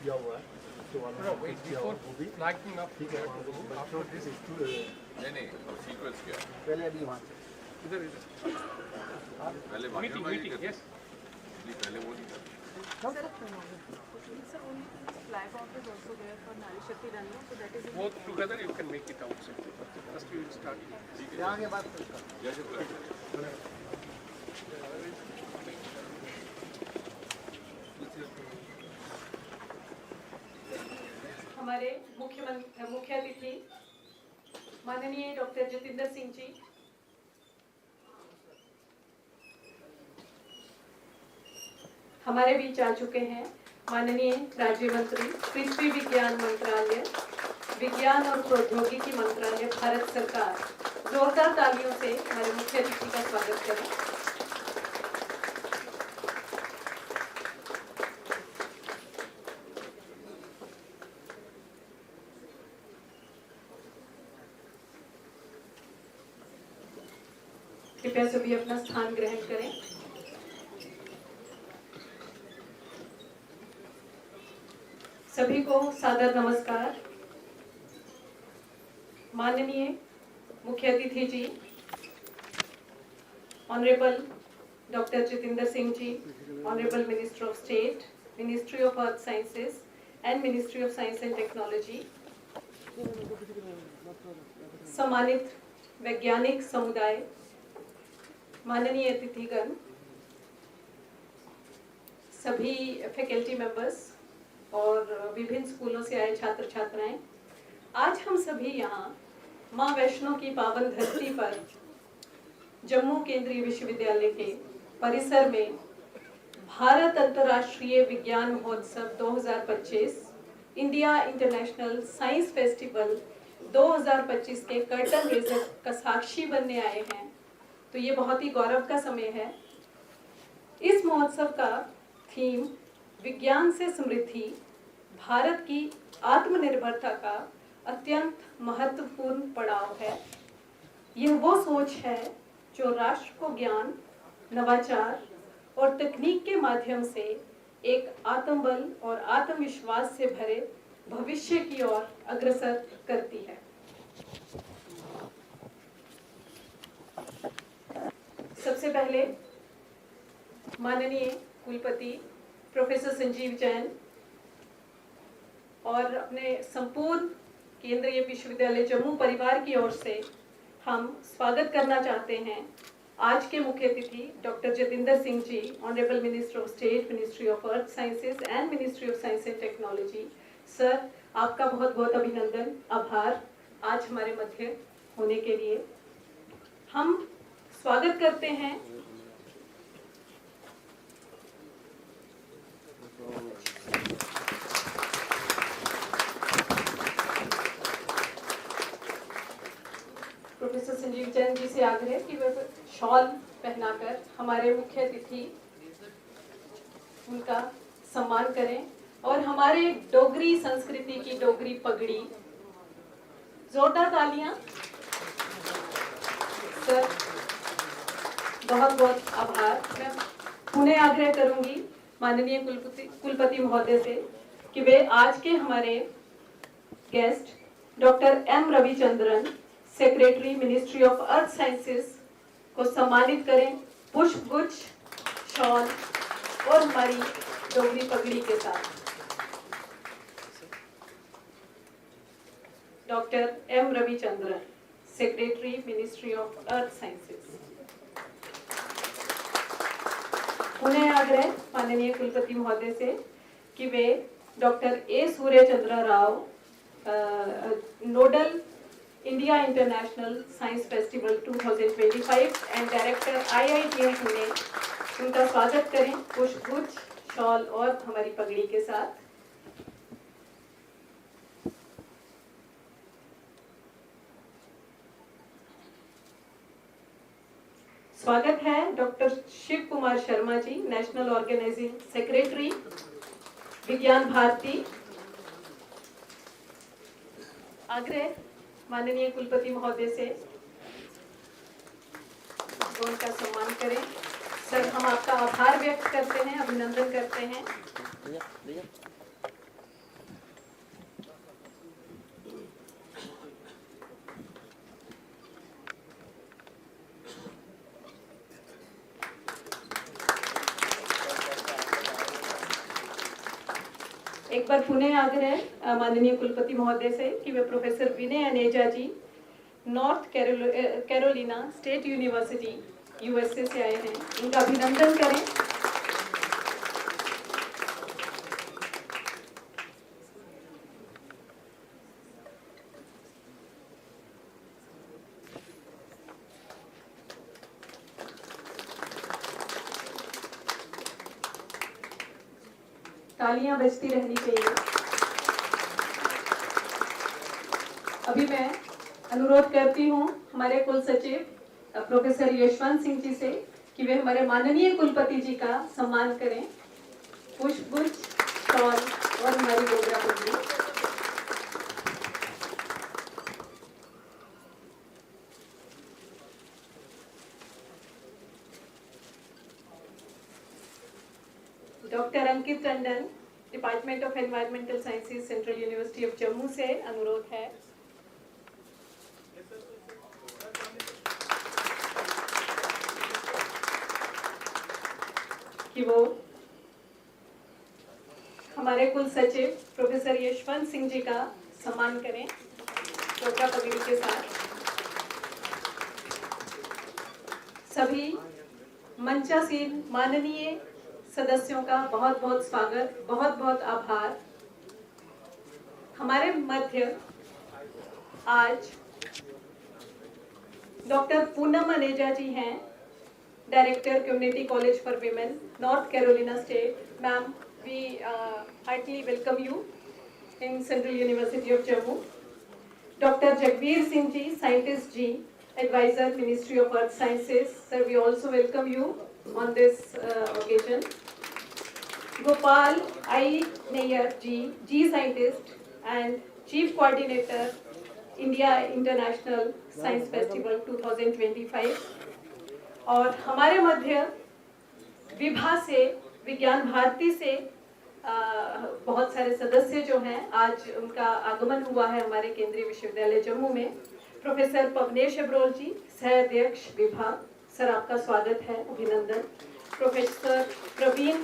किया हुआ है तो फ्लैगिंग अप ठीक है आफ्टर दिस इज टू नहीं सीक्वेंस क्या पहले अभी वहां से इधर पहले मीटिंग यस पहले वो नहीं flag off is also there for Nari Shakti Rani, so that is both together you can make it out. First you will start. यहाँ के बाद जैसे हमारे मुख्य अतिथि माननीय डॉक्टर जितेंद्र सिंह जी, हमारे बीच आ चुके हैं माननीय राज्य मंत्री पृथ्वी विज्ञान मंत्रालय, विज्ञान और प्रौद्योगिकी मंत्रालय, भारत सरकार। जोरदार तालियों से हमारे मुख्य अतिथि का स्वागत करें। कृपया सभी अपना स्थान ग्रहण करें। सभी को सादर नमस्कार। माननीय मुख्य अतिथि जी, honourable doctor Jitendra Singh ji, honourable minister of state, ministry of earth sciences and ministry of science and technology, सम्मानित वैज्ञानिक समुदाय, माननीय अतिथिगण, सभी फैकल्टी मेंबर्स और विभिन्न स्कूलों से आए छात्र छात्राएं, आज हम सभी यहाँ माँ वैष्णो की पावन धरती पर जम्मू केंद्रीय विश्वविद्यालय के परिसर में भारत अंतर्राष्ट्रीय विज्ञान महोत्सव 2025, इंडिया इंटरनेशनल साइंस फेस्टिवल 2025 के कर्टन रेजर का साक्षी बनने आए हैं। तो ये बहुत ही गौरव का समय है। इस महोत्सव का थीम विज्ञान से समृद्धि, भारत की आत्मनिर्भरता का अत्यंत महत्वपूर्ण पड़ाव है। यह वो सोच है जो राष्ट्र को ज्ञान, नवाचार और तकनीक के माध्यम से एक आत्मबल और आत्मविश्वास से भरे भविष्य की ओर अग्रसर करती है। सबसे पहले माननीय कुलपति प्रोफेसर संजीव जैन और अपने संपूर्ण केंद्रीय विश्वविद्यालय जम्मू परिवार की ओर से हम स्वागत करना चाहते हैं आज के मुख्य अतिथि doctor Jitendra Singh ji, honourable minister of state, ministry of earth sciences and ministry of science and technology. Sir, आपका बहुत बहुत अभिनंदन, आभार आज हमारे मध्य होने के लिए। हम स्वागत करते हैं प्रोफेसर संजीव जैन जी से आग्रह कि वे शॉल पहनाकर हमारे मुख्य अतिथि उनका सम्मान करें और हमारे डोगरी संस्कृति की डोगरी पगड़ी, जोरदार तालियां। सर, बहुत बहुत आभार। मैं पुनः आग्रह करूंगी माननीय कुलपति महोदय से कि वे आज के हमारे guest doctor M Ravichandran, secretary ministry of earth sciences को सम्मानित करें पुष्प गुच्छ, शॉल और हमारी डोगरी पगड़ी के साथ। Doctor M Ravichandran, secretary ministry of earth sciences. पुनः आग्रह माननीय कुलपति महोदय से कि वे doctor A Suryachandra Rao, nodal India international science festival 2025 and director IITM Pune, उनका स्वागत करें पुष्पगुच्छ, शॉल और हमारी पगड़ी के साथ। स्वागत है डॉक्टर शिव कुमार शर्मा जी, national organising secretary, Vigyan Bharti. आग्रह माननीय कुलपति महोदय से उनका सम्मान करें। सर, हम आपका आभार व्यक्त करते हैं, अभिनंदन करते हैं। एक बार पुनः आग्रह माननीय कुलपति महोदय से कि वे professor Vinay Aneja ji, North Carolina State University USA से आए हैं, इनका अभिनंदन करें। तालियां बजती रहनी चाहिए। अभी मैं अनुरोध करती हूँ हमारे कुल सचिव प्रोफेसर यशवंत सिंह जी से कि वे हमारे माननीय कुलपति जी का सम्मान करें, पुष्पगुच्छ, शॉल और हमारी डोगरा पगड़ी। Doctor Ankit Tandon, department of environmental sciences, central university of Jammu से अनुरोध है। कि वो हमारे कुल सचिव प्रोफेसर यशवंत सिंह जी का सम्मान करें डोगरा पगड़ी के साथ। सभी मंचासीन माननीय सदस्यों का बहुत बहुत स्वागत, बहुत बहुत आभार। हमारे मध्य आज डॉक्टर पूनम अनेजा जी हैं, director community college for women, North Carolina State. Ma'am, we heartily welcome you in Central University of Jammu. Dr. Jagbir Singh ji, scientist ji, advisor, Ministry of Earth Sciences. Sir, we also welcome you on this occasion. Gopal I. Nair ji, G scientist and Chief Coordinator, India International Science Festival 2025. और हमारे मध्य विभा से, विज्ञान भारती से बहुत सारे सदस्य जो हैं, आज उनका आगमन हुआ है हमारे केंद्रीय विश्वविद्यालय जम्मू में। प्रोफेसर पवनेश अब्रोल जी, सह-अध्यक्ष विभाग, सर आपका स्वागत है, अभिनंदन। प्रोफेसर प्रवीण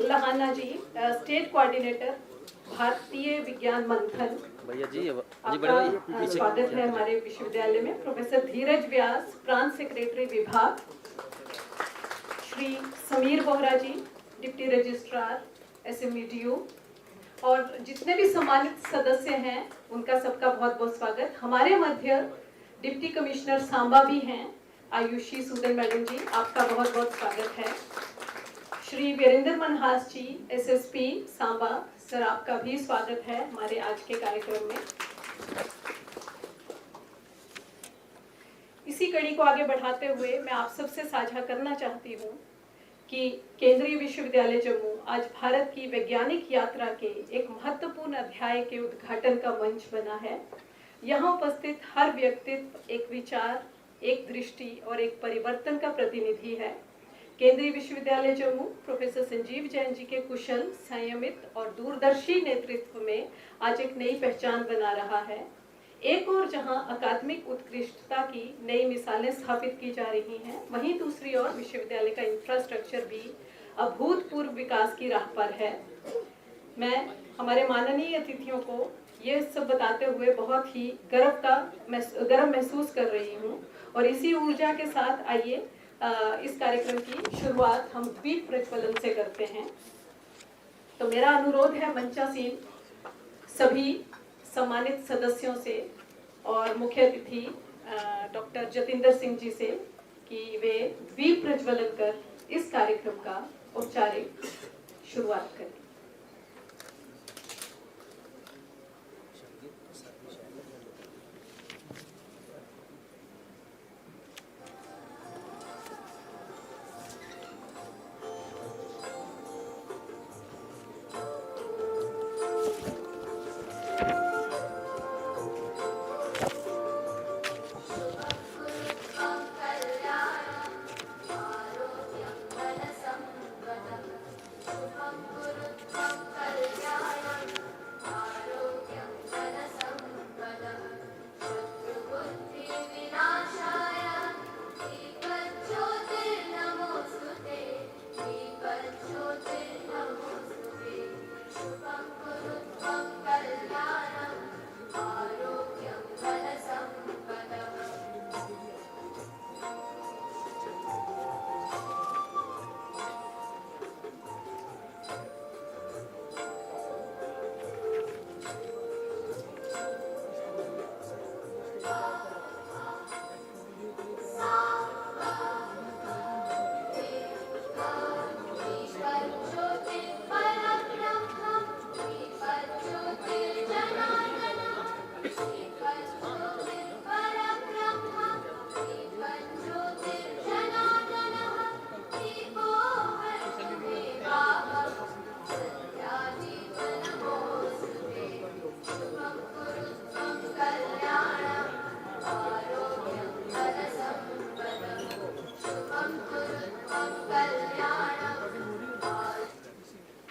लहाना जी, स्टेट कोऑर्डिनेटर, भारतीय विज्ञान मंथन, आपका स्वागत है हमारे विश्वविद्यालय में। प्रोफेसर धीरज व्यास, ब्रांच सेक्रेटरी विभाग। श्री समीर बोहरा जी, डिप्टी रजिस्ट्रार SMEDU, और जितने भी सम्मानित सदस्य हैं उनका सबका बहुत बहुत स्वागत। हमारे मध्य डिप्टी कमिश्नर सांबा भी हैं, आयुषी सूदन मैडम जी, आपका बहुत बहुत स्वागत है। श्री वीरेंद्र मनहास जी, SSP सांबा, सर आपका भी स्वागत है हमारे आज के कार्यक्रम में। इसी कड़ी को आगे बढ़ाते हुए मैं आप सबसे साझा करना चाहती हूँ कि केंद्रीय विश्वविद्यालय जम्मू आज भारत की वैज्ञानिक यात्रा के एक महत्वपूर्ण अध्याय के उद्घाटन का मंच बना है। यहाँ उपस्थित हर व्यक्तित्व एक विचार, एक दृष्टि और एक परिवर्तन का प्रतिनिधि है। केंद्रीय विश्वविद्यालय जम्मू प्रोफेसर संजीव जैन जी के कुशल, संयमित और दूरदर्शी नेतृत्व में आज एक नई पहचान बना रहा है। एक और जहां अकादमिक उत्कृष्टता की नई मिसालें स्थापित की जा रही हैं, वहीं दूसरी ओर विश्वविद्यालय का इंफ्रास्ट्रक्चर भी अभूतपूर्व विकास की राह पर है। मैं हमारे माननीय अतिथियों को ये सब बताते हुए बहुत ही गर्व महसूस कर रही हूँ, और इसी ऊर्जा के साथ आइए इस कार्यक्रम की शुरुआत हम दीप प्रज्वलन से करते हैं। तो मेरा अनुरोध है मंचासीन सभी सम्मानित सदस्यों से और मुख्य अतिथि डॉक्टर जतिंदर सिंह जी से कि वे दीप प्रज्वलन कर इस कार्यक्रम का औपचारिक शुरुआत करें।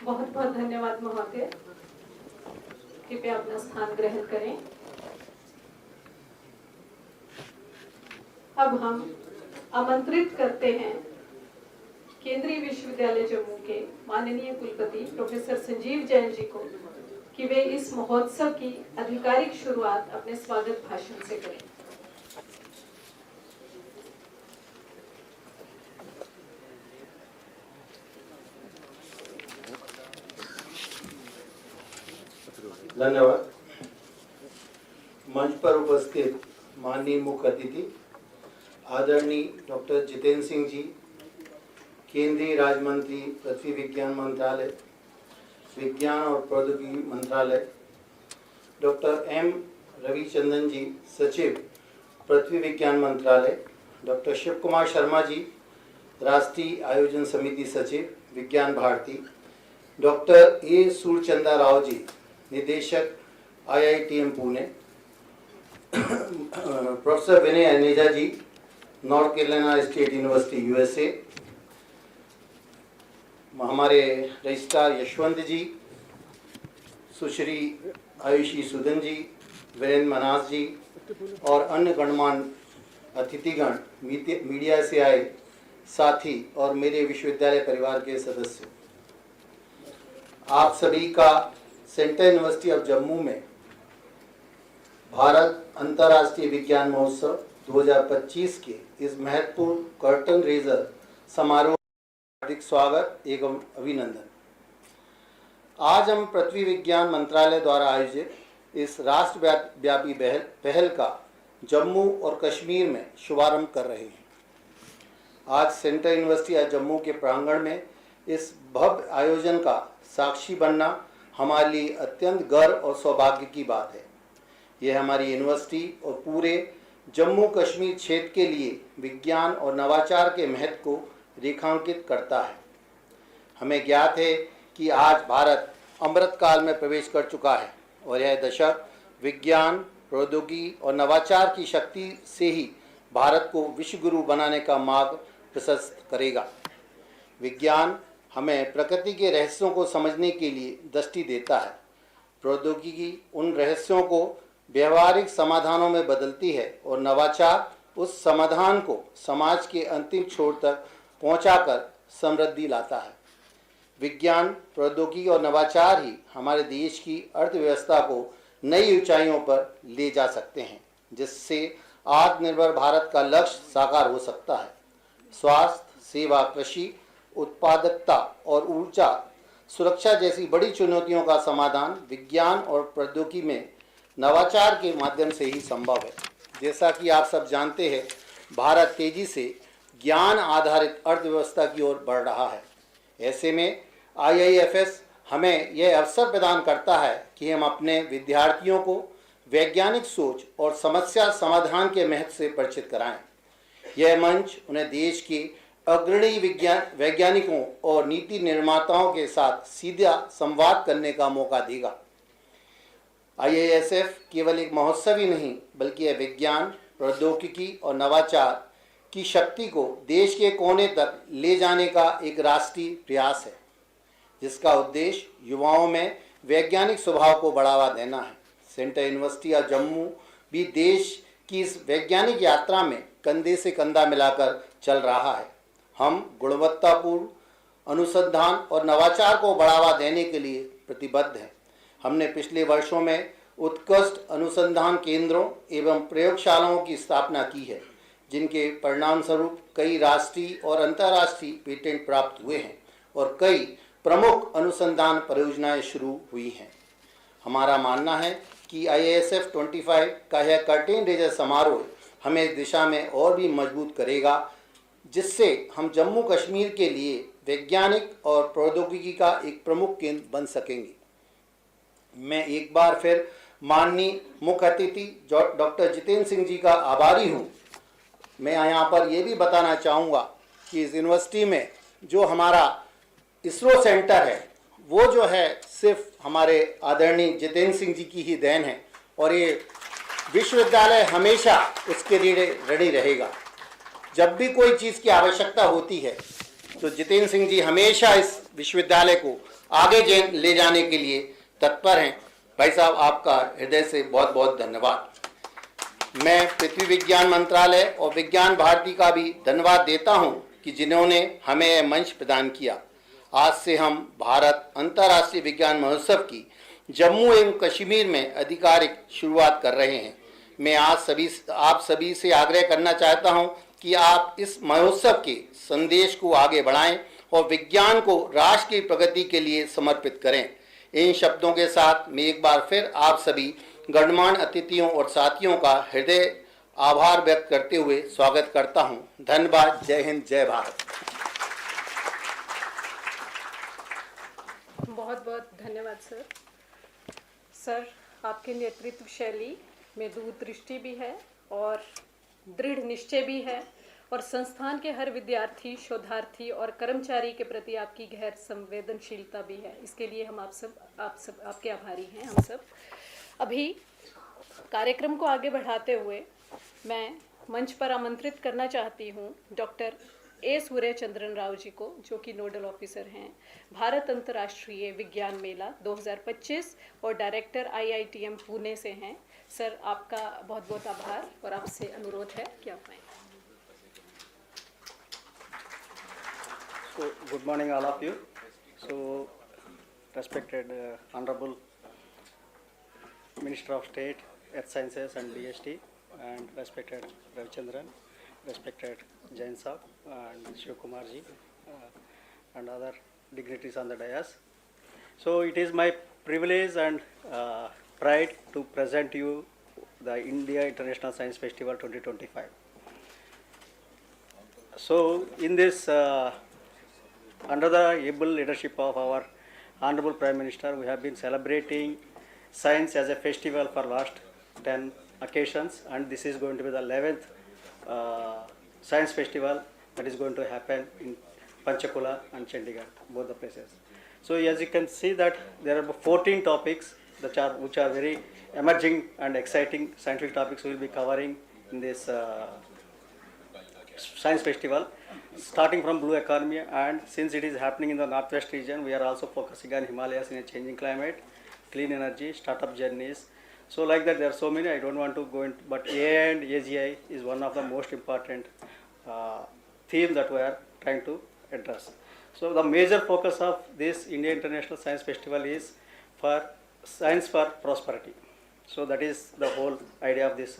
बहुत बहुत धन्यवाद महोदय। कृपया अपना स्थान ग्रहण करें। अब हम आमंत्रित करते हैं केंद्रीय विश्वविद्यालय जम्मू के माननीय कुलपति प्रोफेसर संजीव जैन जी को कि वे इस महोत्सव की आधिकारिक शुरुआत अपने स्वागत भाषण से करें। धन्यवाद। मंच पर उपस्थित माननीय मुख्य अतिथि आदरणीय डॉक्टर जितेंद्र सिंह जी, केंद्रीय राज्य मंत्री पृथ्वी विज्ञान मंत्रालय, विज्ञान और प्रौद्योगिकी मंत्रालय, डॉक्टर एम रविचंद्रन जी, सचिव पृथ्वी विज्ञान मंत्रालय, डॉक्टर शिव कुमार शर्मा जी, राष्ट्रीय आयोजन समिति सचिव विज्ञान भारती, डॉक्टर ए सूरचंदा राव जी, निदेशक IITM Pune, professor Vinay Aneja ji, North Carolina State University USA, हमारे रजिस्ट्रार यशवंत जी, सुश्री आयुषी सुदन जी, वीरेंद्र मनास जी और अन्य गणमान्य अतिथिगण, मीडिया से आए साथी और मेरे विश्वविद्यालय परिवार के सदस्य, आप सभी का सेंट्रल यूनिवर्सिटी ऑफ जम्मू में भारत अंतर्राष्ट्रीय विज्ञान महोत्सव 2025 के इस महत्वपूर्ण कर्टन रेजर समारोह हार्दिक स्वागत एवं अभिनंदन। आज हम पृथ्वी विज्ञान मंत्रालय द्वारा आयोजित इस राष्ट्रव्यापी पहल का जम्मू और कश्मीर में शुभारंभ कर रहे हैं। आज सेंट्रल यूनिवर्सिटी ऑफ जम्मू के प्रांगण में इस भव्य आयोजन का साक्षी बनना हमारे लिए अत्यंत गर्व और सौभाग्य की बात है। यह हमारी यूनिवर्सिटी और पूरे जम्मू कश्मीर क्षेत्र के लिए विज्ञान और नवाचार के महत्व को रेखांकित करता है। हमें ज्ञात है कि आज भारत अमृत काल में प्रवेश कर चुका है और यह दशक विज्ञान, प्रौद्योगिकी और नवाचार की शक्ति से ही भारत को विश्व गुरु बनाने का मार्ग प्रशस्त करेगा। विज्ञान हमें प्रकृति के रहस्यों को समझने के लिए दृष्टि देता है। प्रौद्योगिकी उन रहस्यों को व्यवहारिक समाधानों में बदलती है और नवाचार उस समाधान को समाज के अंतिम छोर तक पहुंचाकर समृद्धि लाता है। विज्ञान, प्रौद्योगिकी और नवाचार ही हमारे देश की अर्थव्यवस्था को नई ऊंचाइयों पर ले जा सकते हैं, जिससे आत्मनिर्भर भारत का लक्ष्य साकार हो सकता है। स्वास्थ्य, सेवा, कृषि, उत्पादकता और ऊर्जा सुरक्षा जैसी बड़ी चुनौतियों का समाधान विज्ञान और प्रौद्योगिकी में नवाचार के माध्यम से ही संभव है। जैसा कि आप सब जानते हैं, भारत तेजी से ज्ञान आधारित अर्थव्यवस्था की ओर बढ़ रहा है। ऐसे में IIFS हमें यह अवसर प्रदान करता है कि हम अपने विद्यार्थियों को वैज्ञानिक सोच और समस्या समाधान के महत्व से परिचित कराएं। यह मंच उन्हें देश के अग्रणी वैज्ञानिकों और नीति निर्माताओं के साथ सीधा संवाद करने का मौका देगा। IISF केवल एक महोत्सव ही नहीं, बल्कि यह विज्ञान, प्रौद्योगिकी और नवाचार की शक्ति को देश के कोने तक ले जाने का एक राष्ट्रीय प्रयास है, जिसका उद्देश्य युवाओं में वैज्ञानिक स्वभाव को बढ़ावा देना है। सेंट्रल यूनिवर्सिटी ऑफ जम्मू भी देश की इस वैज्ञानिक यात्रा में कंधे से कंधा मिलाकर चल रहा है। हम गुणवत्तापूर्ण अनुसंधान और नवाचार को बढ़ावा देने के लिए प्रतिबद्ध हैं। हमने पिछले वर्षों में उत्कृष्ट अनुसंधान केंद्रों एवं प्रयोगशालाओं की स्थापना की है, जिनके परिणाम स्वरूप कई राष्ट्रीय और अंतर्राष्ट्रीय पेटेंट प्राप्त हुए हैं और कई प्रमुख अनुसंधान परियोजनाएं शुरू हुई हैं। हमारा मानना है कि IISF 25 का यह कर्टेन रेजर समारोह हमें इस दिशा में और भी मजबूत करेगा, जिससे हम जम्मू कश्मीर के लिए वैज्ञानिक और प्रौद्योगिकी का एक प्रमुख केंद्र बन सकेंगे। मैं एक बार फिर माननीय मुख्य अतिथि डॉक्टर जितेंद्र सिंह जी का आभारी हूँ। मैं यहाँ पर ये भी बताना चाहूँगा कि इस यूनिवर्सिटी में जो हमारा इसरो सेंटर है, वो जो है सिर्फ हमारे आदरणीय जितेंद्र सिंह जी की ही देन है और ये विश्वविद्यालय हमेशा उसके लिए ऋणी रहेगा। जब भी कोई चीज़ की आवश्यकता होती है तो जितेंद्र सिंह जी हमेशा इस विश्वविद्यालय को आगे ले जाने के लिए तत्पर हैं। भाई साहब, आपका हृदय से बहुत बहुत धन्यवाद। मैं पृथ्वी विज्ञान मंत्रालय और विज्ञान भारती का भी धन्यवाद देता हूं कि जिन्होंने हमें यह मंच प्रदान किया। आज से हम भारत अंतर्राष्ट्रीय विज्ञान महोत्सव की जम्मू एवं कश्मीर में आधिकारिक शुरुआत कर रहे हैं। मैं आज आप सभी से आग्रह करना चाहता हूं कि आप इस महोत्सव के संदेश को आगे बढ़ाएं और विज्ञान को राष्ट्र की प्रगति के लिए समर्पित करें। इन शब्दों के साथ मैं एक बार फिर आप सभी गणमान्य अतिथियों और साथियों का हृदय आभार व्यक्त करते हुए स्वागत करता हूं। धन्यवाद। जय हिंद, जय भारत। बहुत बहुत धन्यवाद सर। सर, आपके नेतृत्व शैली में दूरदृष्टि भी है और दृढ़ निश्चय भी है और संस्थान के हर विद्यार्थी, शोधार्थी और कर्मचारी के प्रति आपकी गहर संवेदनशीलता भी है। इसके लिए हम आप सब आपके आभारी हैं। हम सब अभी कार्यक्रम को आगे बढ़ाते हुए मैं मंच पर आमंत्रित करना चाहती हूँ डॉक्टर ए सूर्यचंद्रन राव जी को, जो कि नोडल ऑफिसर हैं भारत अंतर्राष्ट्रीय विज्ञान मेला 2025 और डायरेक्टर IITM पुणे से हैं। सर, आपका बहुत बहुत आभार और आपसे अनुरोध है कि आप आएं। So, good morning all of you. So, respected Honorable Minister of State, Earth Sciences and DST, and respected Ravichandran, respected Jain Saab and Shiv Kumar ji, and other dignitaries on the dais. So, it is my privilege and pride to present you the India International Science Festival 2025. So, in this under the able leadership of our Honorable Prime Minister, we have been celebrating science as a festival for last 10 occasions, and this is going to be the 11th science festival that is going to happen in Panchakula and Chandigarh, both the places. So as you can see that there are 14 topics which are very emerging and exciting scientific topics we will be covering in this science festival, starting from blue economy, and since it is happening in the northwest region, we are also focusing on Himalayas in a changing climate, clean energy, startup journeys. So like that there are so many, I don't want to go into, but AI and AGI is one of the most important theme that we are trying to address. So the major focus of this India International Science Festival is for science for prosperity. So that is the whole idea of this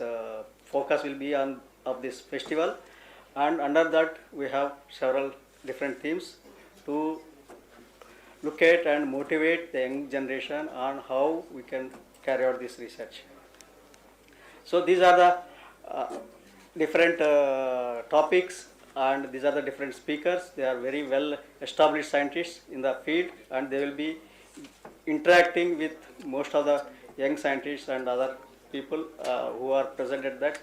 focus will be on of this festival. and under that we have several different themes to look at and motivate the young generation on how we can carry out this research. So these are the different topics, and these are the different speakers. They are very well established scientists in the field, and they will be interacting with most of the young scientists and other people who are present at that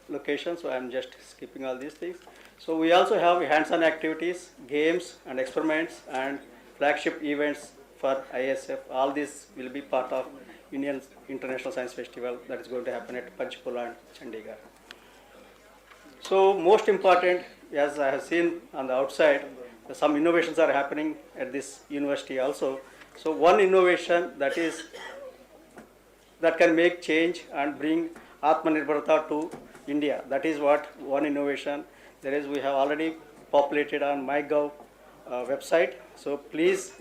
location. So I am just skipping all these things. So we also have hands-on activities, games and experiments and flagship events for ISF. All these will be part of Indian International Science Festival that is going to happen at Panchkula and Chandigarh. So most important, as I have seen on the outside, some innovations are happening at this university also. So one innovation that can make change and bring Atmanirbharta to India. That is what one innovation. There is, we have already populated on MyGov website. So please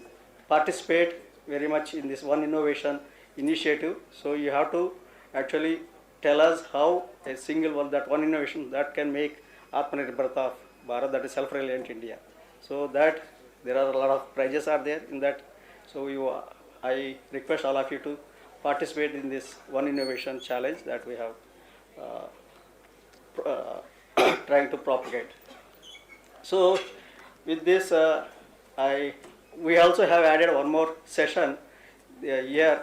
participate very much in this one innovation initiative. So you have to actually tell us how a single one, that one innovation that can make Atmanirbharta of Bharat, that is self-reliant India. So that there are a lot of prizes are there in that. So I request all of you to participate in this one innovation challenge that we have trying to propagate. So with this, we also have added one more session here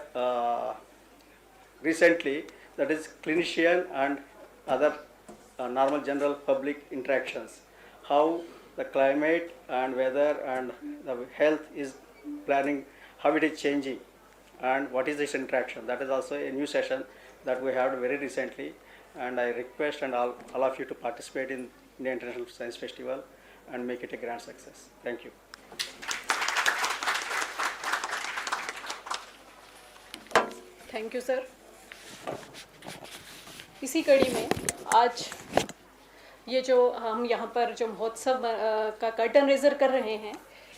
recently, that is clinician and other normal general public interactions. How the climate and weather and the health is planning, how it is changing, and what is this interaction. That is also a new session that we had very recently, and I request and all of you to participate in the International Science Festival and make it a grand success. Thank you. Thank you sir. इसी कड़ी में आज ये जो हम यहाँ पर जो महोत्सव का कर्टन रेजर कर रहे हैं,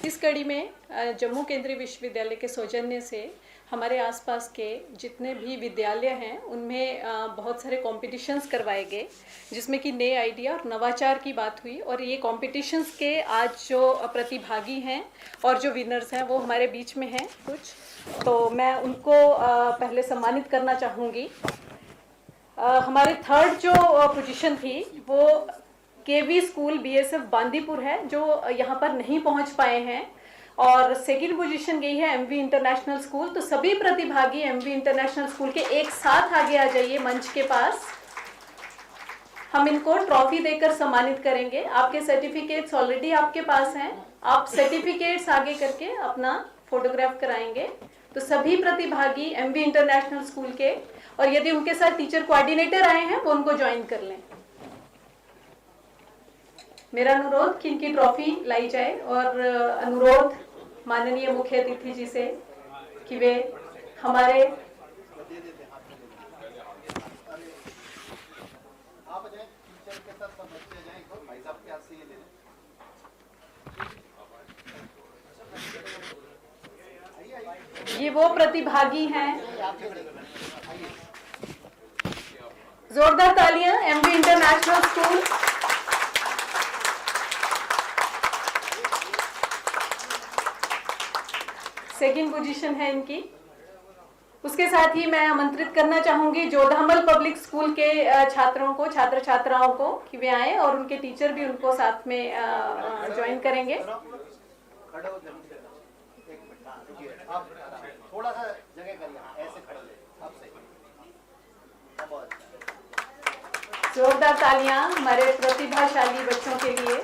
इस कड़ी में जम्मू केंद्रीय विश्वविद्यालय के सौजन्य से हमारे आसपास के जितने भी विद्यालय हैं उनमें बहुत सारे कॉम्पिटिशन्स करवाए गए, जिसमें कि नए आइडिया और नवाचार की बात हुई। और ये कॉम्पिटिशन्स के आज जो प्रतिभागी हैं और जो विनर्स हैं वो हमारे बीच में हैं कुछ, तो मैं उनको पहले सम्मानित करना चाहूँगी। हमारे थर्ड जो पोजीशन थी वो केवी स्कूल बीएसएफ बांदीपुर है, जो यहाँ पर नहीं पहुँच पाए हैं, और सेकंड पोजीशन गई है एमवी इंटरनेशनल स्कूल। तो सभी प्रतिभागी एमवी इंटरनेशनल स्कूल के एक साथ आगे आ जाइए मंच के पास, हम इनको ट्रॉफी देकर सम्मानित करेंगे। आपके सर्टिफिकेट्स ऑलरेडी आपके पास हैं, आप सर्टिफिकेट्स आगे करके अपना फोटोग्राफ कराएंगे। तो सभी प्रतिभागी एमवी इंटरनेशनल स्कूल के, और यदि उनके साथ टीचर कोऑर्डिनेटर आए हैं वो उनको ज्वाइन कर लें। मेरा अनुरोध कि इनकी ट्रॉफी लाई जाए, और अनुरोध माननीय मुख्य अतिथि जी से कि वे हमारे ये वो प्रतिभागी हैं, जोरदार तालियां MV international school. Second position है इनकी। उसके साथ ही मैं आमंत्रित करना चाहूंगी जोधामल पब्लिक स्कूल के छात्रों को, छात्र छात्राओं को कि वे आए, और उनके टीचर भी उनको साथ में ज्वाइन करेंगे। थोड़ा सा जगह करिए, ऐसे खड़े अब सही। जोरदार तालियां हमारे प्रतिभाशाली बच्चों के लिए।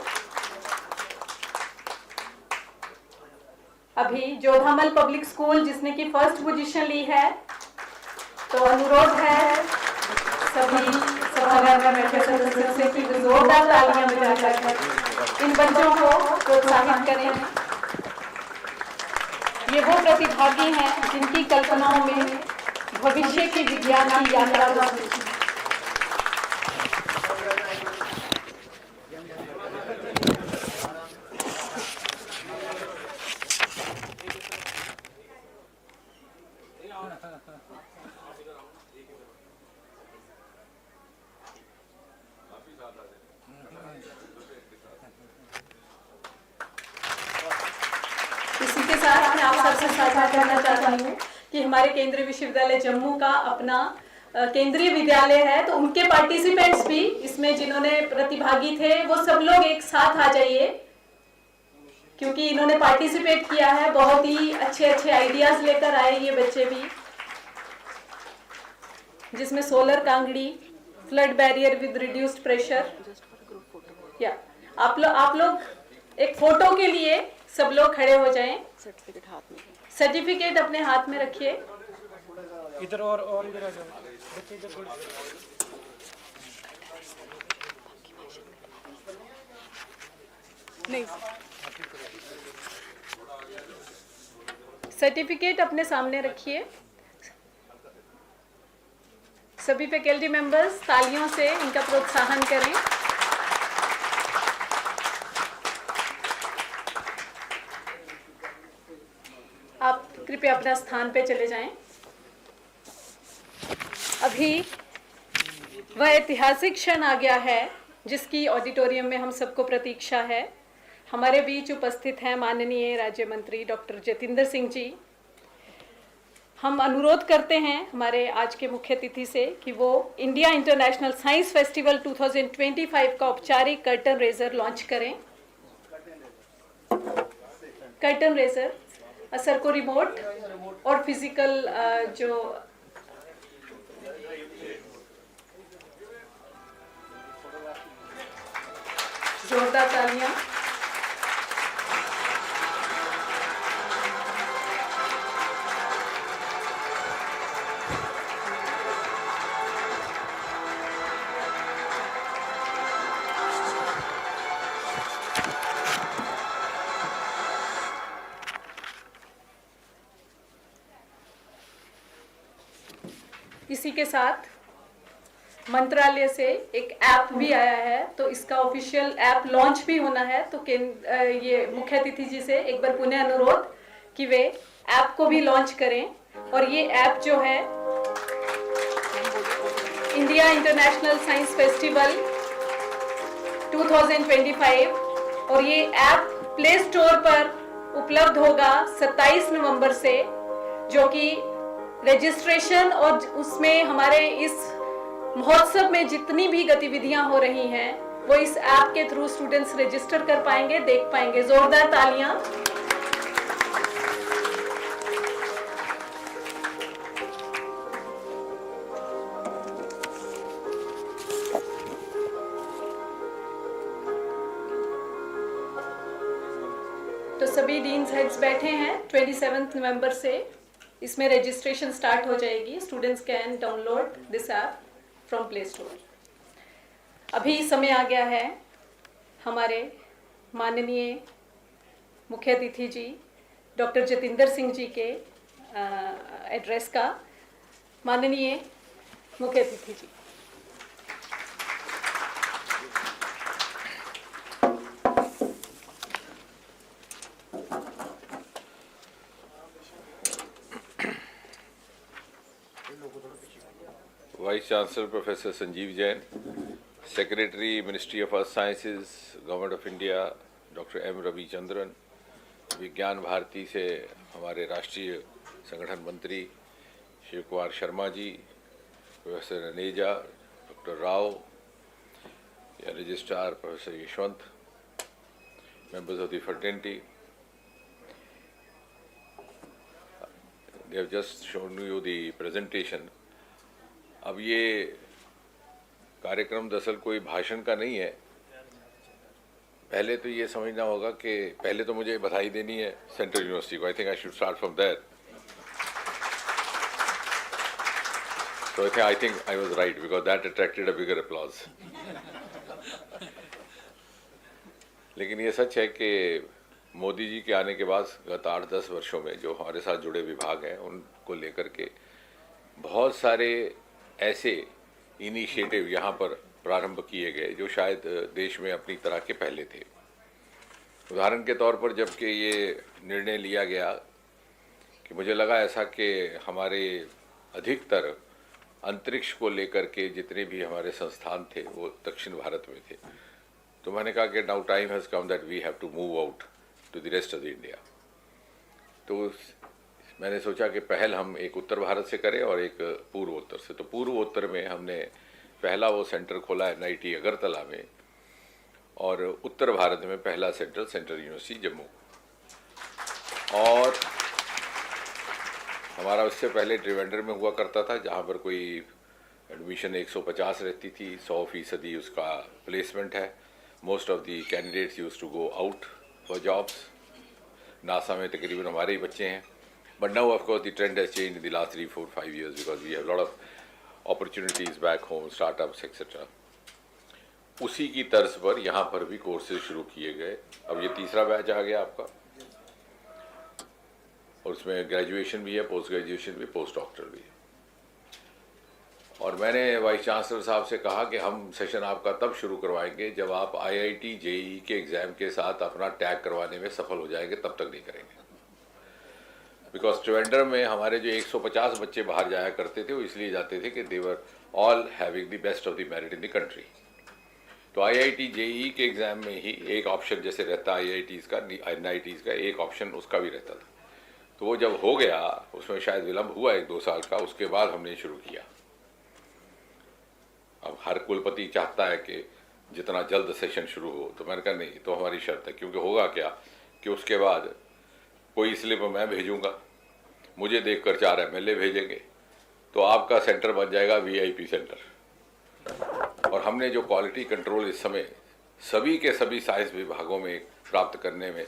अभी जोधामल पब्लिक स्कूल जिसने की फर्स्ट पोजीशन ली है, तो अनुरोध है सभी सभागार में बैठे सदस्यों से कि जोरदार तालियां बजाकर इन बच्चों को प्रोत्साहित करें। ये वो प्रतिभागी हैं जिनकी कल्पनाओं में भविष्य की विज्ञान की यात्रा होती है। इसी के साथ मैं आप सबसे साझा करना चाहती हूँ कि हमारे केंद्रीय विश्वविद्यालय जम्मू का अपना केंद्रीय विद्यालय है, तो उनके पार्टिसिपेंट्स भी इसमें जिन्होंने प्रतिभागी थे वो सब लोग एक साथ आ जाइए, क्योंकि इन्होंने पार्टिसिपेट किया है। बहुत ही अच्छे अच्छे आइडियाज लेकर आए ये बच्चे भी, जिसमें solar Kangri, flood barrier with reduced pressure. या आप लोग एक फोटो के लिए सब लोग खड़े हो जाएं। सर्टिफिकेट हाथ में, सर्टिफिकेट अपने हाथ में रखिए। इधर और इधर आ जाओ बच्चे, इधर थोड़ी। नहीं, सर्टिफिकेट अपने सामने रखिए। सभी फैकल्टी मेंबर्स तालियों से इनका प्रोत्साहन करें। आप कृपया अपना स्थान पे चले जाएं। अभी वह ऐतिहासिक क्षण आ गया है जिसकी ऑडिटोरियम में हम सबको प्रतीक्षा है। हमारे बीच उपस्थित हैं माननीय राज्य मंत्री डॉक्टर जतिंदर सिंह जी। हम अनुरोध करते हैं हमारे आज के मुख्य अतिथि से कि वो इंडिया इंटरनेशनल साइंस फेस्टिवल 2025 का औपचारिक कर्टन रेजर लॉन्च करें। कर्टन रेजर सर को रिमोट और फिजिकल जो जोरदार तालियां। इसी के साथ मंत्रालय से एक ऐप भी आया है, तो इसका ऑफिशियल ऐप लॉन्च भी होना है। तो ये मुख्य अतिथि जी से एक बार पुनः अनुरोध कि वे ऐप को भी लॉन्च करें। और ये ऐप जो है इंडिया इंटरनेशनल साइंस फेस्टिवल 2025, और ये ऐप प्ले स्टोर पर उपलब्ध होगा 27 नवंबर से, जो कि रजिस्ट्रेशन और उसमें हमारे इस महोत्सव में जितनी भी गतिविधियां हो रही हैं वो इस ऐप के थ्रू स्टूडेंट्स रजिस्टर कर पाएंगे, देख पाएंगे। जोरदार तालियां। तो सभी डीन्स हेड्स बैठे हैं। 27 नवंबर से इसमें रजिस्ट्रेशन स्टार्ट हो जाएगी। Students can download this app from Play Store. अभी समय आ गया है हमारे माननीय मुख्य अतिथि जी डॉक्टर जतिंदर सिंह जी के एड्रेस का। माननीय मुख्य अतिथि जी। Vice chancellor professor Sanjeev Jain, secretary ministry of earth sciences government of India doctor M Ravichandran, Vigyan Bharati से हमारे राष्ट्रीय संगठन मंत्री शिव कुमार शर्मा जी, प्रोफेसर ननेजा, डॉक्टर राव, या registrar professor Yashwant, members of the fraternity, they have just shown you the presentation. अब ये कार्यक्रम दरअसल कोई भाषण का नहीं है। पहले तो ये समझना होगा कि पहले तो मुझे बधाई देनी है सेंट्रल यूनिवर्सिटी को। I think I should start from there. So I think I was right because that attracted a bigger applause. लेकिन ये सच है कि मोदी जी के आने के बाद गत 8-10 वर्षों में जो हमारे साथ जुड़े विभाग हैं उनको लेकर के बहुत सारे ऐसे इनिशिएटिव यहाँ पर प्रारंभ किए गए जो शायद देश में अपनी तरह के पहले थे। उदाहरण के तौर पर जबकि ये निर्णय लिया गया कि मुझे लगा ऐसा कि हमारे अधिकतर अंतरिक्ष को लेकर के जितने भी हमारे संस्थान थे वो दक्षिण भारत में थे, तो मैंने कहा कि now time has come that we have to move out to the rest of the India. तो मैंने सोचा कि पहल हम एक उत्तर भारत से करें और एक पूर्व उत्तर से। तो पूर्व उत्तर में हमने पहला वो सेंटर खोला NIT अगरतला में, और उत्तर भारत में पहला सेंटर सेंट्रल यूनिवर्सिटी जम्मू। और हमारा उससे पहले त्रिवेंद्रम में हुआ करता था, जहाँ पर कोई एडमिशन 150 रहती थी, 100% उसका प्लेसमेंट है। Most of the candidates use to go out for jobs. NASA में तकरीबन हमारे ही बच्चे हैं। But now of course the trend has change in the last 3-4-5 years because we have lot of opportunities back home, startups etcetera. उसी की तर्ज पर यहाँ पर भी कोर्सेज शुरू किए गए। अब ये तीसरा बैच आ गया आपका, और उसमें ग्रेजुएशन भी है, पोस्ट ग्रेजुएशन भी, पोस्ट डॉक्टर भी है। और मैंने वाइस चांसलर साहब से कहा कि हम सेशन आपका तब शुरू करवाएंगे जब आप IIT JEE के एग्ज़ाम के साथ अपना टैग करवाने में सफल हो जाएंगे, तब तक नहीं करेंगे। बिकॉज त्रिवेंद्रम में हमारे जो 150 बच्चे बाहर जाया करते थे वो इसलिए जाते थे कि they were all having the best of the merit in the country. तो IIT JEE के एग्ज़ाम में ही एक ऑप्शन जैसे रहता IITs का, NITs का एक ऑप्शन उसका भी रहता था। तो वो जब हो गया, उसमें शायद विलम्ब हुआ 1-2 साल का, उसके बाद हमने शुरू किया। अब हर कुलपति चाहता है कि जितना जल्द सेशन शुरू हो, तो मैंने कहा नहीं, तो हमारी शर्त है। क्योंकि होगा क्या कि उसके बाद कोई स्लिप मैं भेजूंगा, मुझे देखकर 4 MLA भेजेंगे, तो आपका सेंटर बन जाएगा VIP सेंटर। और हमने जो क्वालिटी कंट्रोल इस समय सभी के सभी साइंस विभागों में प्राप्त करने में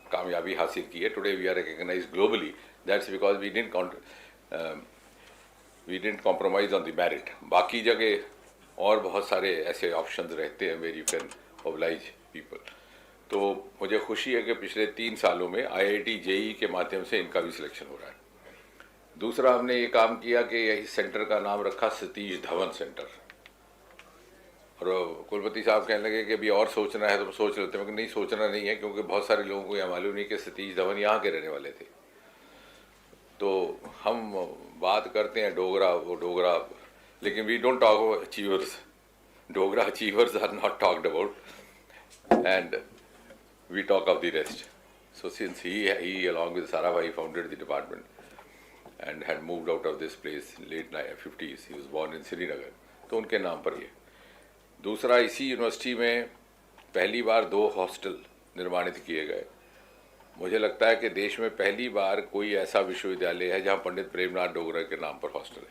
कामयाबी हासिल की है। Today we are recognized globally, that's because we didn't compromise on the merit. बाकी जगह और बहुत सारे ऐसे ऑप्शंस रहते हैं where you can oblige people. तो मुझे खुशी है कि पिछले 3 सालों में IIT JEE के माध्यम से इनका भी सिलेक्शन हो रहा है। दूसरा हमने ये काम किया कि यही सेंटर का नाम रखा सतीश धवन सेंटर। और कुलपति साहब कहने लगे कि अभी और सोचना है तो सोच लेते हैं। मगर नहीं, सोचना नहीं है, क्योंकि बहुत सारे लोगों को यह मालूम नहीं कि सतीश धवन यहाँ के रहने वाले थे। तो हम बात करते हैं डोगरा, वो डोगरा, लेकिन we don't talk about achievers. Dogra achievers are not talked about, and we talk of the rest. So since he along with Sarabhai founded the department and had moved out of this place in late 50s. He was born in Srinagar, तो उनके नाम पर ये। दूसरा, इसी university में पहली बार 2 hostel निर्माणित किए गए। मुझे लगता है कि देश में पहली बार कोई ऐसा विश्वविद्यालय है जहाँ पंडित प्रेमनाथ डोगरा के नाम पर हॉस्टल है।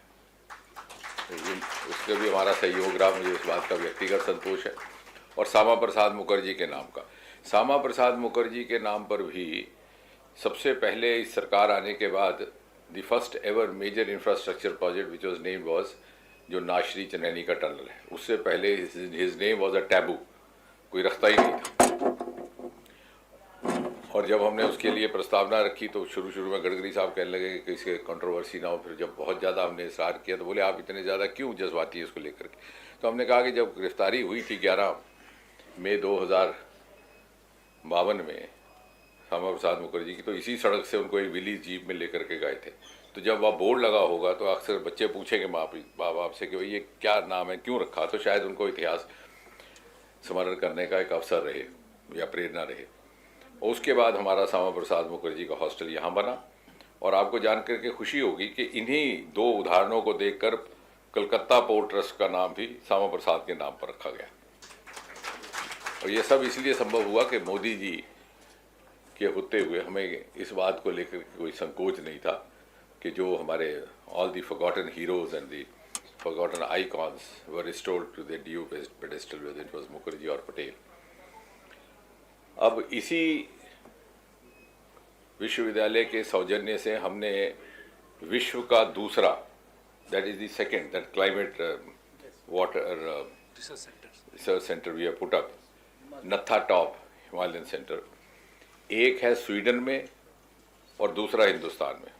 उसके भी हमारा सहयोग रहा, मुझे इस बात का व्यक्तिगत संतोष है। और श्यामा प्रसाद मुखर्जी के नाम का, श्यामा प्रसाद मुखर्जी के नाम पर भी सबसे पहले इस सरकार आने के बाद the first ever major infrastructure project which was named was जो नाश्री चनैनी का टनल है। उससे पहले his name was a taboo, कोई रखता ही नहीं था। और जब हमने उसके लिए प्रस्तावना रखी तो शुरू में गडकरी साहब कहने लगे कि इसके कंट्रोवर्सी ना हो। फिर जब बहुत ज़्यादा हमने इसरार किया तो बोले आप इतने ज़्यादा क्यों जज्बाती है इसको लेकर के। तो हमने कहा कि जब गिरफ्तारी हुई थी 11 मई 2052 में श्यामा प्रसाद मुखर्जी की, तो इसी सड़क से उनको एक विली जीप में लेकर के गए थे। तो जब वह बोर्ड लगा होगा तो अक्सर बच्चे पूछेंगे माँ बाप से कि भाई ये क्या नाम है, क्यों रखा, तो शायद उनको इतिहास स्मरण करने का एक अवसर रहे या प्रेरणा रहे। और उसके बाद हमारा श्यामा प्रसाद मुखर्जी का हॉस्टल यहाँ बना। और आपको जानकर के खुशी होगी कि इन्हीं 2 उदाहरणों को देखकर कलकत्ता पोर्ट ट्रस्ट का नाम भी श्यामा प्रसाद के नाम पर रखा गया। और ये सब इसलिए संभव हुआ कि मोदी जी के होते हुए हमें इस बात को लेकर कोई संकोच नहीं था कि जो हमारे all the forgotten heroes and the forgotten icons were restored to the due pedestal whether it was Mukherjee और पटेल। अब इसी विश्वविद्यालय के सौजन्य से हमने विश्व का दूसरा, that is the second, that climate water research centre we have put up, Natha top Himalayan centre. एक है स्वीडन में और दूसरा हिंदुस्तान में,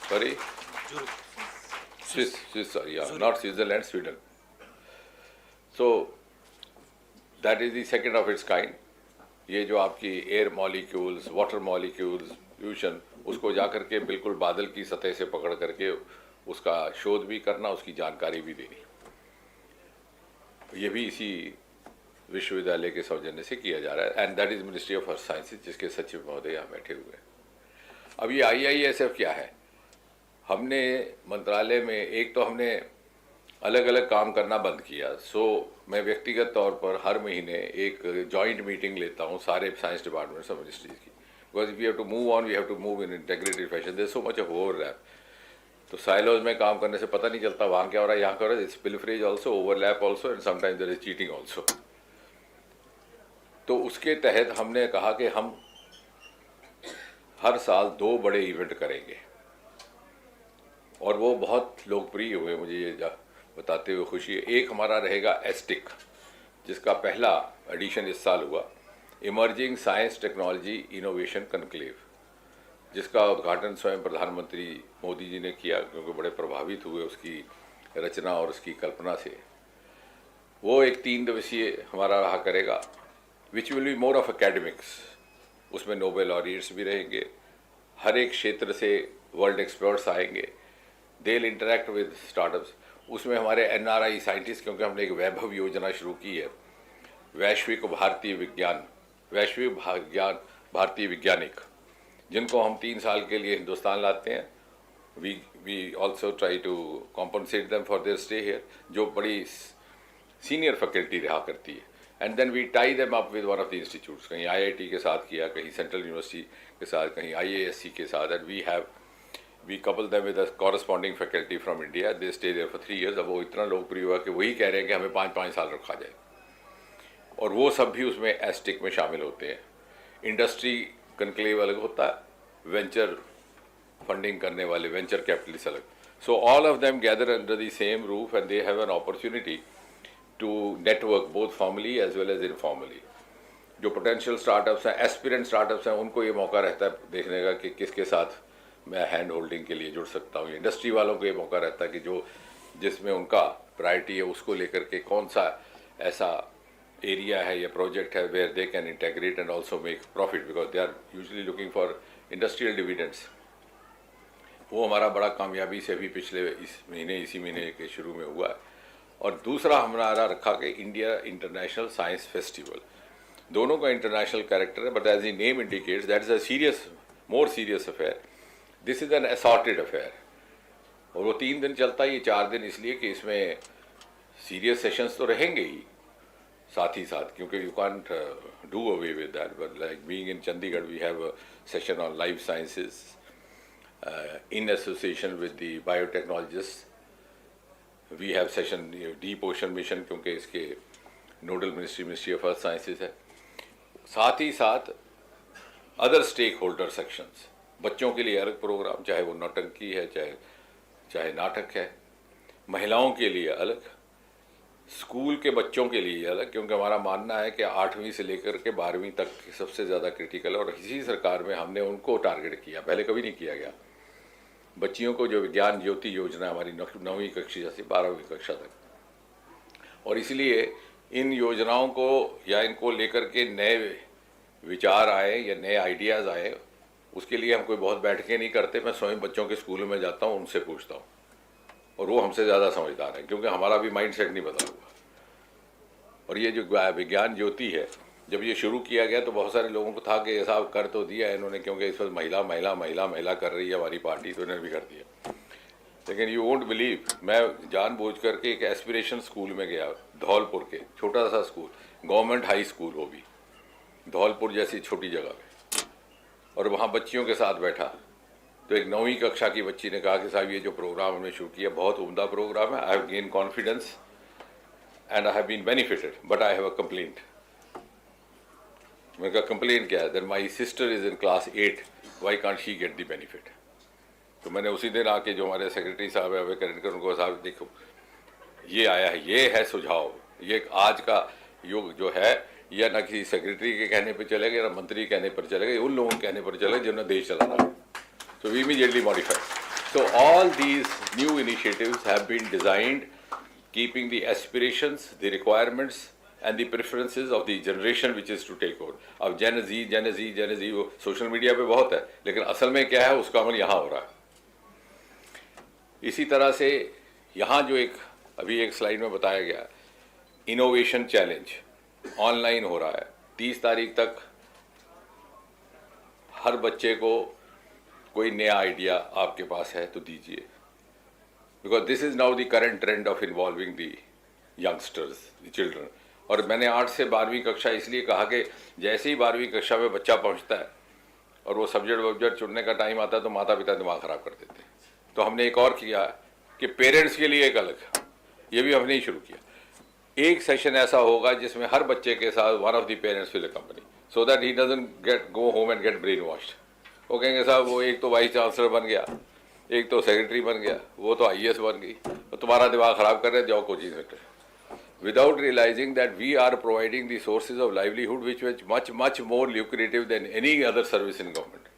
sorry Swiss sorry, not Switzerland, Sweden. So that is the second of its kind. ये जो आपकी air molecules, water molecules, fusion, उसको जा करके बिल्कुल बादल की सतह से पकड़ करके उसका शोध भी करना, उसकी जानकारी भी देनी, ये भी इसी विश्वविद्यालय के सौजन्य से किया जा रहा है, and that is ministry of earth sciences, जिसके सचिव महोदय यहाँ बैठे हुए हैं। अब ये IISF क्या है? हमने मंत्रालय में एक तो हमने अलग अलग काम करना बंद किया। मैं व्यक्तिगत तौर पर हर महीने एक जॉइंट मीटिंग लेता हूँ सारे साइंस डिपार्टमेंट्स और मिनिस्ट्रीज की, because we have to move on, we have to move in integrated fashion, there is so much of overlap. तो साइलोज में काम करने से पता नहीं चलता वहाँ क्या हो रहा है, यहाँ क्या हो रहा है, it's pilferage also, overlap also, and sometimes there is cheating also. तो उसके तहत हमने कहा कि हम हर साल 2 बड़े इवेंट करेंगे, और वो बहुत लोकप्रिय हुए, मुझे ये बताते हुए खुशी है। एक हमारा रहेगा एस्टिक, जिसका पहला एडिशन इस साल हुआ, emerging science technology innovation conclave, जिसका उद्घाटन स्वयं प्रधानमंत्री मोदी जी ने किया, क्योंकि बड़े प्रभावित हुए उसकी रचना और उसकी कल्पना से। वो एक 3 दिवसीय हमारा रहा करेगा, which will be more of academics. उसमें नोबेल लॉरियट्स भी रहेंगे, हर एक क्षेत्र से वर्ल्ड एक्सपर्ट्स आएंगे, they will interact with startups. उसमें हमारे NRI साइंटिस्ट, क्योंकि हमने एक वैभव योजना शुरू की है, वैश्विक भारतीय वैज्ञानिक, जिनको हम 3 साल के लिए हिंदुस्तान लाते हैं। We also try to compensate them for their stay here, जो बड़ी सीनियर फैकल्टी रहा करती है, and then we tie them up with one of the institutes, कहीं IIT के साथ किया, कहीं सेंट्रल यूनिवर्सिटी के साथ, कहीं IASC के साथ, and we couple them with a corresponding faculty from India. They stay there for 3 years. अब वो इतना लोकप्रिय हुआ कि वही कह रहे हैं कि हमें 5-5 साल रखा जाए, और वो सब भी उसमें एस्टिक में शामिल होते हैं। इंडस्ट्री कनक्लेव अलग होता है, वेंचर फंडिंग करने वाले वेंचर कैपिटलिस्ट अलग। So all of them gather under the same roof, and they have an opportunity to network both formally as well as informally. जो पोटेंशियल स्टार्टअप्स हैं, एस्पिरेंट स्टार्टअप्स हैं, उनको ये मौका रहता है देखने का कि किसके साथ मैं हैंड होल्डिंग के लिए जुड़ सकता हूँ। इंडस्ट्री वालों को ये मौका रहता है कि जिसमें उनका प्रायोरिटी है, उसको लेकर के कौन सा ऐसा एरिया है या प्रोजेक्ट है where they can integrate and also make profit, because they are usually looking for industrial dividends. वो हमारा बड़ा कामयाबी से अभी पिछले इसी महीने के शुरू में हुआ है। और दूसरा हमारा रखा कि इंडिया इंटरनेशनल साइंस फेस्टिवल, दोनों का इंटरनेशनल कैरेक्टर है, but as the name indicates that is a more serious affair. This is an assorted affair, और वो 3 दिन चलता है, ये 4 दिन इसलिए कि इसमें सीरियस सेशंस तो रहेंगे ही साथ ही साथ, क्योंकि you can't do away with that, but like being in Chandigarh we have a session on life sciences in association with the biotechnologists. We have session Deep Ocean Mission, क्योंकि इसके nodal ministry of earth sciences है। साथ ही साथ other stake holder sections, बच्चों के लिए अलग प्रोग्राम, चाहे वो नौटंकी है, चाहे नाटक है, महिलाओं के लिए अलग, स्कूल के बच्चों के लिए अलग, क्योंकि हमारा मानना है कि 8वीं से लेकर के 12वीं तक सबसे ज़्यादा क्रिटिकल है, और इसी सरकार में हमने उनको टारगेट किया, पहले कभी नहीं किया गया। बच्चियों को जो विज्ञान ज्योति योजना हमारी 9वीं कक्षा से 12वीं कक्षा तक, और इसलिए इन योजनाओं को या इनको लेकर के नए विचार आए या नए आइडियाज़ आए, उसके लिए हम कोई बहुत बैठकें नहीं करते। मैं स्वयं बच्चों के स्कूलों में जाता हूँ, उनसे पूछता हूँ, और वो हमसे ज़्यादा समझदार हैं, क्योंकि हमारा भी माइंड सेट नहीं बदला हुआ। और ये जो विज्ञान ज्योति है, जब ये शुरू किया गया तो बहुत सारे लोगों को था कि ऐसा कर तो दिया है इन्होंने, क्योंकि इस वक्त महिला महिला महिला महिला कर रही है हमारी पार्टी, तो इन्होंने भी कर दिया। लेकिन यू वोंट बिलीव, मैं जानबूझ करके एक एस्पिरेशन स्कूल में गया, धौलपुर के, छोटा सा स्कूल, गवर्नमेंट हाई स्कूल, वो भी धौलपुर जैसी छोटी जगह में, और वहाँ बच्चियों के साथ बैठा, तो एक 9वीं कक्षा की बच्ची ने कहा कि साहब ये जो प्रोग्राम हमने शुरू किया बहुत उम्दा प्रोग्राम है, I have gain confidence and I have been benefited, but I have a complaint. मैंने कहा कंप्लेंट क्या है? Then my sister is in class 8, why can't she get the benefit? तो मैंने उसी दिन आके जो हमारे सेक्रेटरी साहब है अभय करेंकर, उनको साहब देखो ये आया है, ये है सुझाव, ये आज का युग जो है, या ना किसी सेक्रेटरी के कहने पर चलेगा, ना मंत्री कहने पर चलेगा, उन लोगों के कहने पर चलेगा जिन्होंने देश चलाना है। So we immediately modified. So all these new initiatives have been designed keeping the aspirations, the requirements and the preferences of the generation which is to take over. अब Gen Z वो सोशल मीडिया पे बहुत है, लेकिन असल में क्या है उसका अमल यहाँ हो रहा है। इसी तरह से यहाँ जो अभी एक स्लाइड में बताया गया, इनोवेशन चैलेंज, ऑनलाइन हो रहा है। 30 तारीख तक हर बच्चे को कोई नया आइडिया आपके पास है तो दीजिए, because this is now the current trend of involving the youngsters, the children. और मैंने 8 से 12वीं कक्षा इसलिए कहा कि जैसे ही 12वीं कक्षा में बच्चा पहुंचता है और वो सब्जेक्ट चुनने का टाइम आता है तो माता पिता दिमाग खराब कर देते हैं। तो हमने एक और किया कि पेरेंट्स के लिए एक अलग, ये भी हमने ही शुरू किया। एक सेशन ऐसा होगा जिसमें हर बच्चे के साथ one of the parents will accompany, so that he doesn't get go home and get brain washed. वो कहेंगे साहब वो एक तो वाइस चांसलर बन गया, एक तो सेक्रेटरी बन गया, वो तो IAS बन गई, तो तुम्हारा दिमाग खराब कर रहे, जाओ coaching centre, without realizing that we are providing the sources of livelihood which was much more lucrative than any other service in government.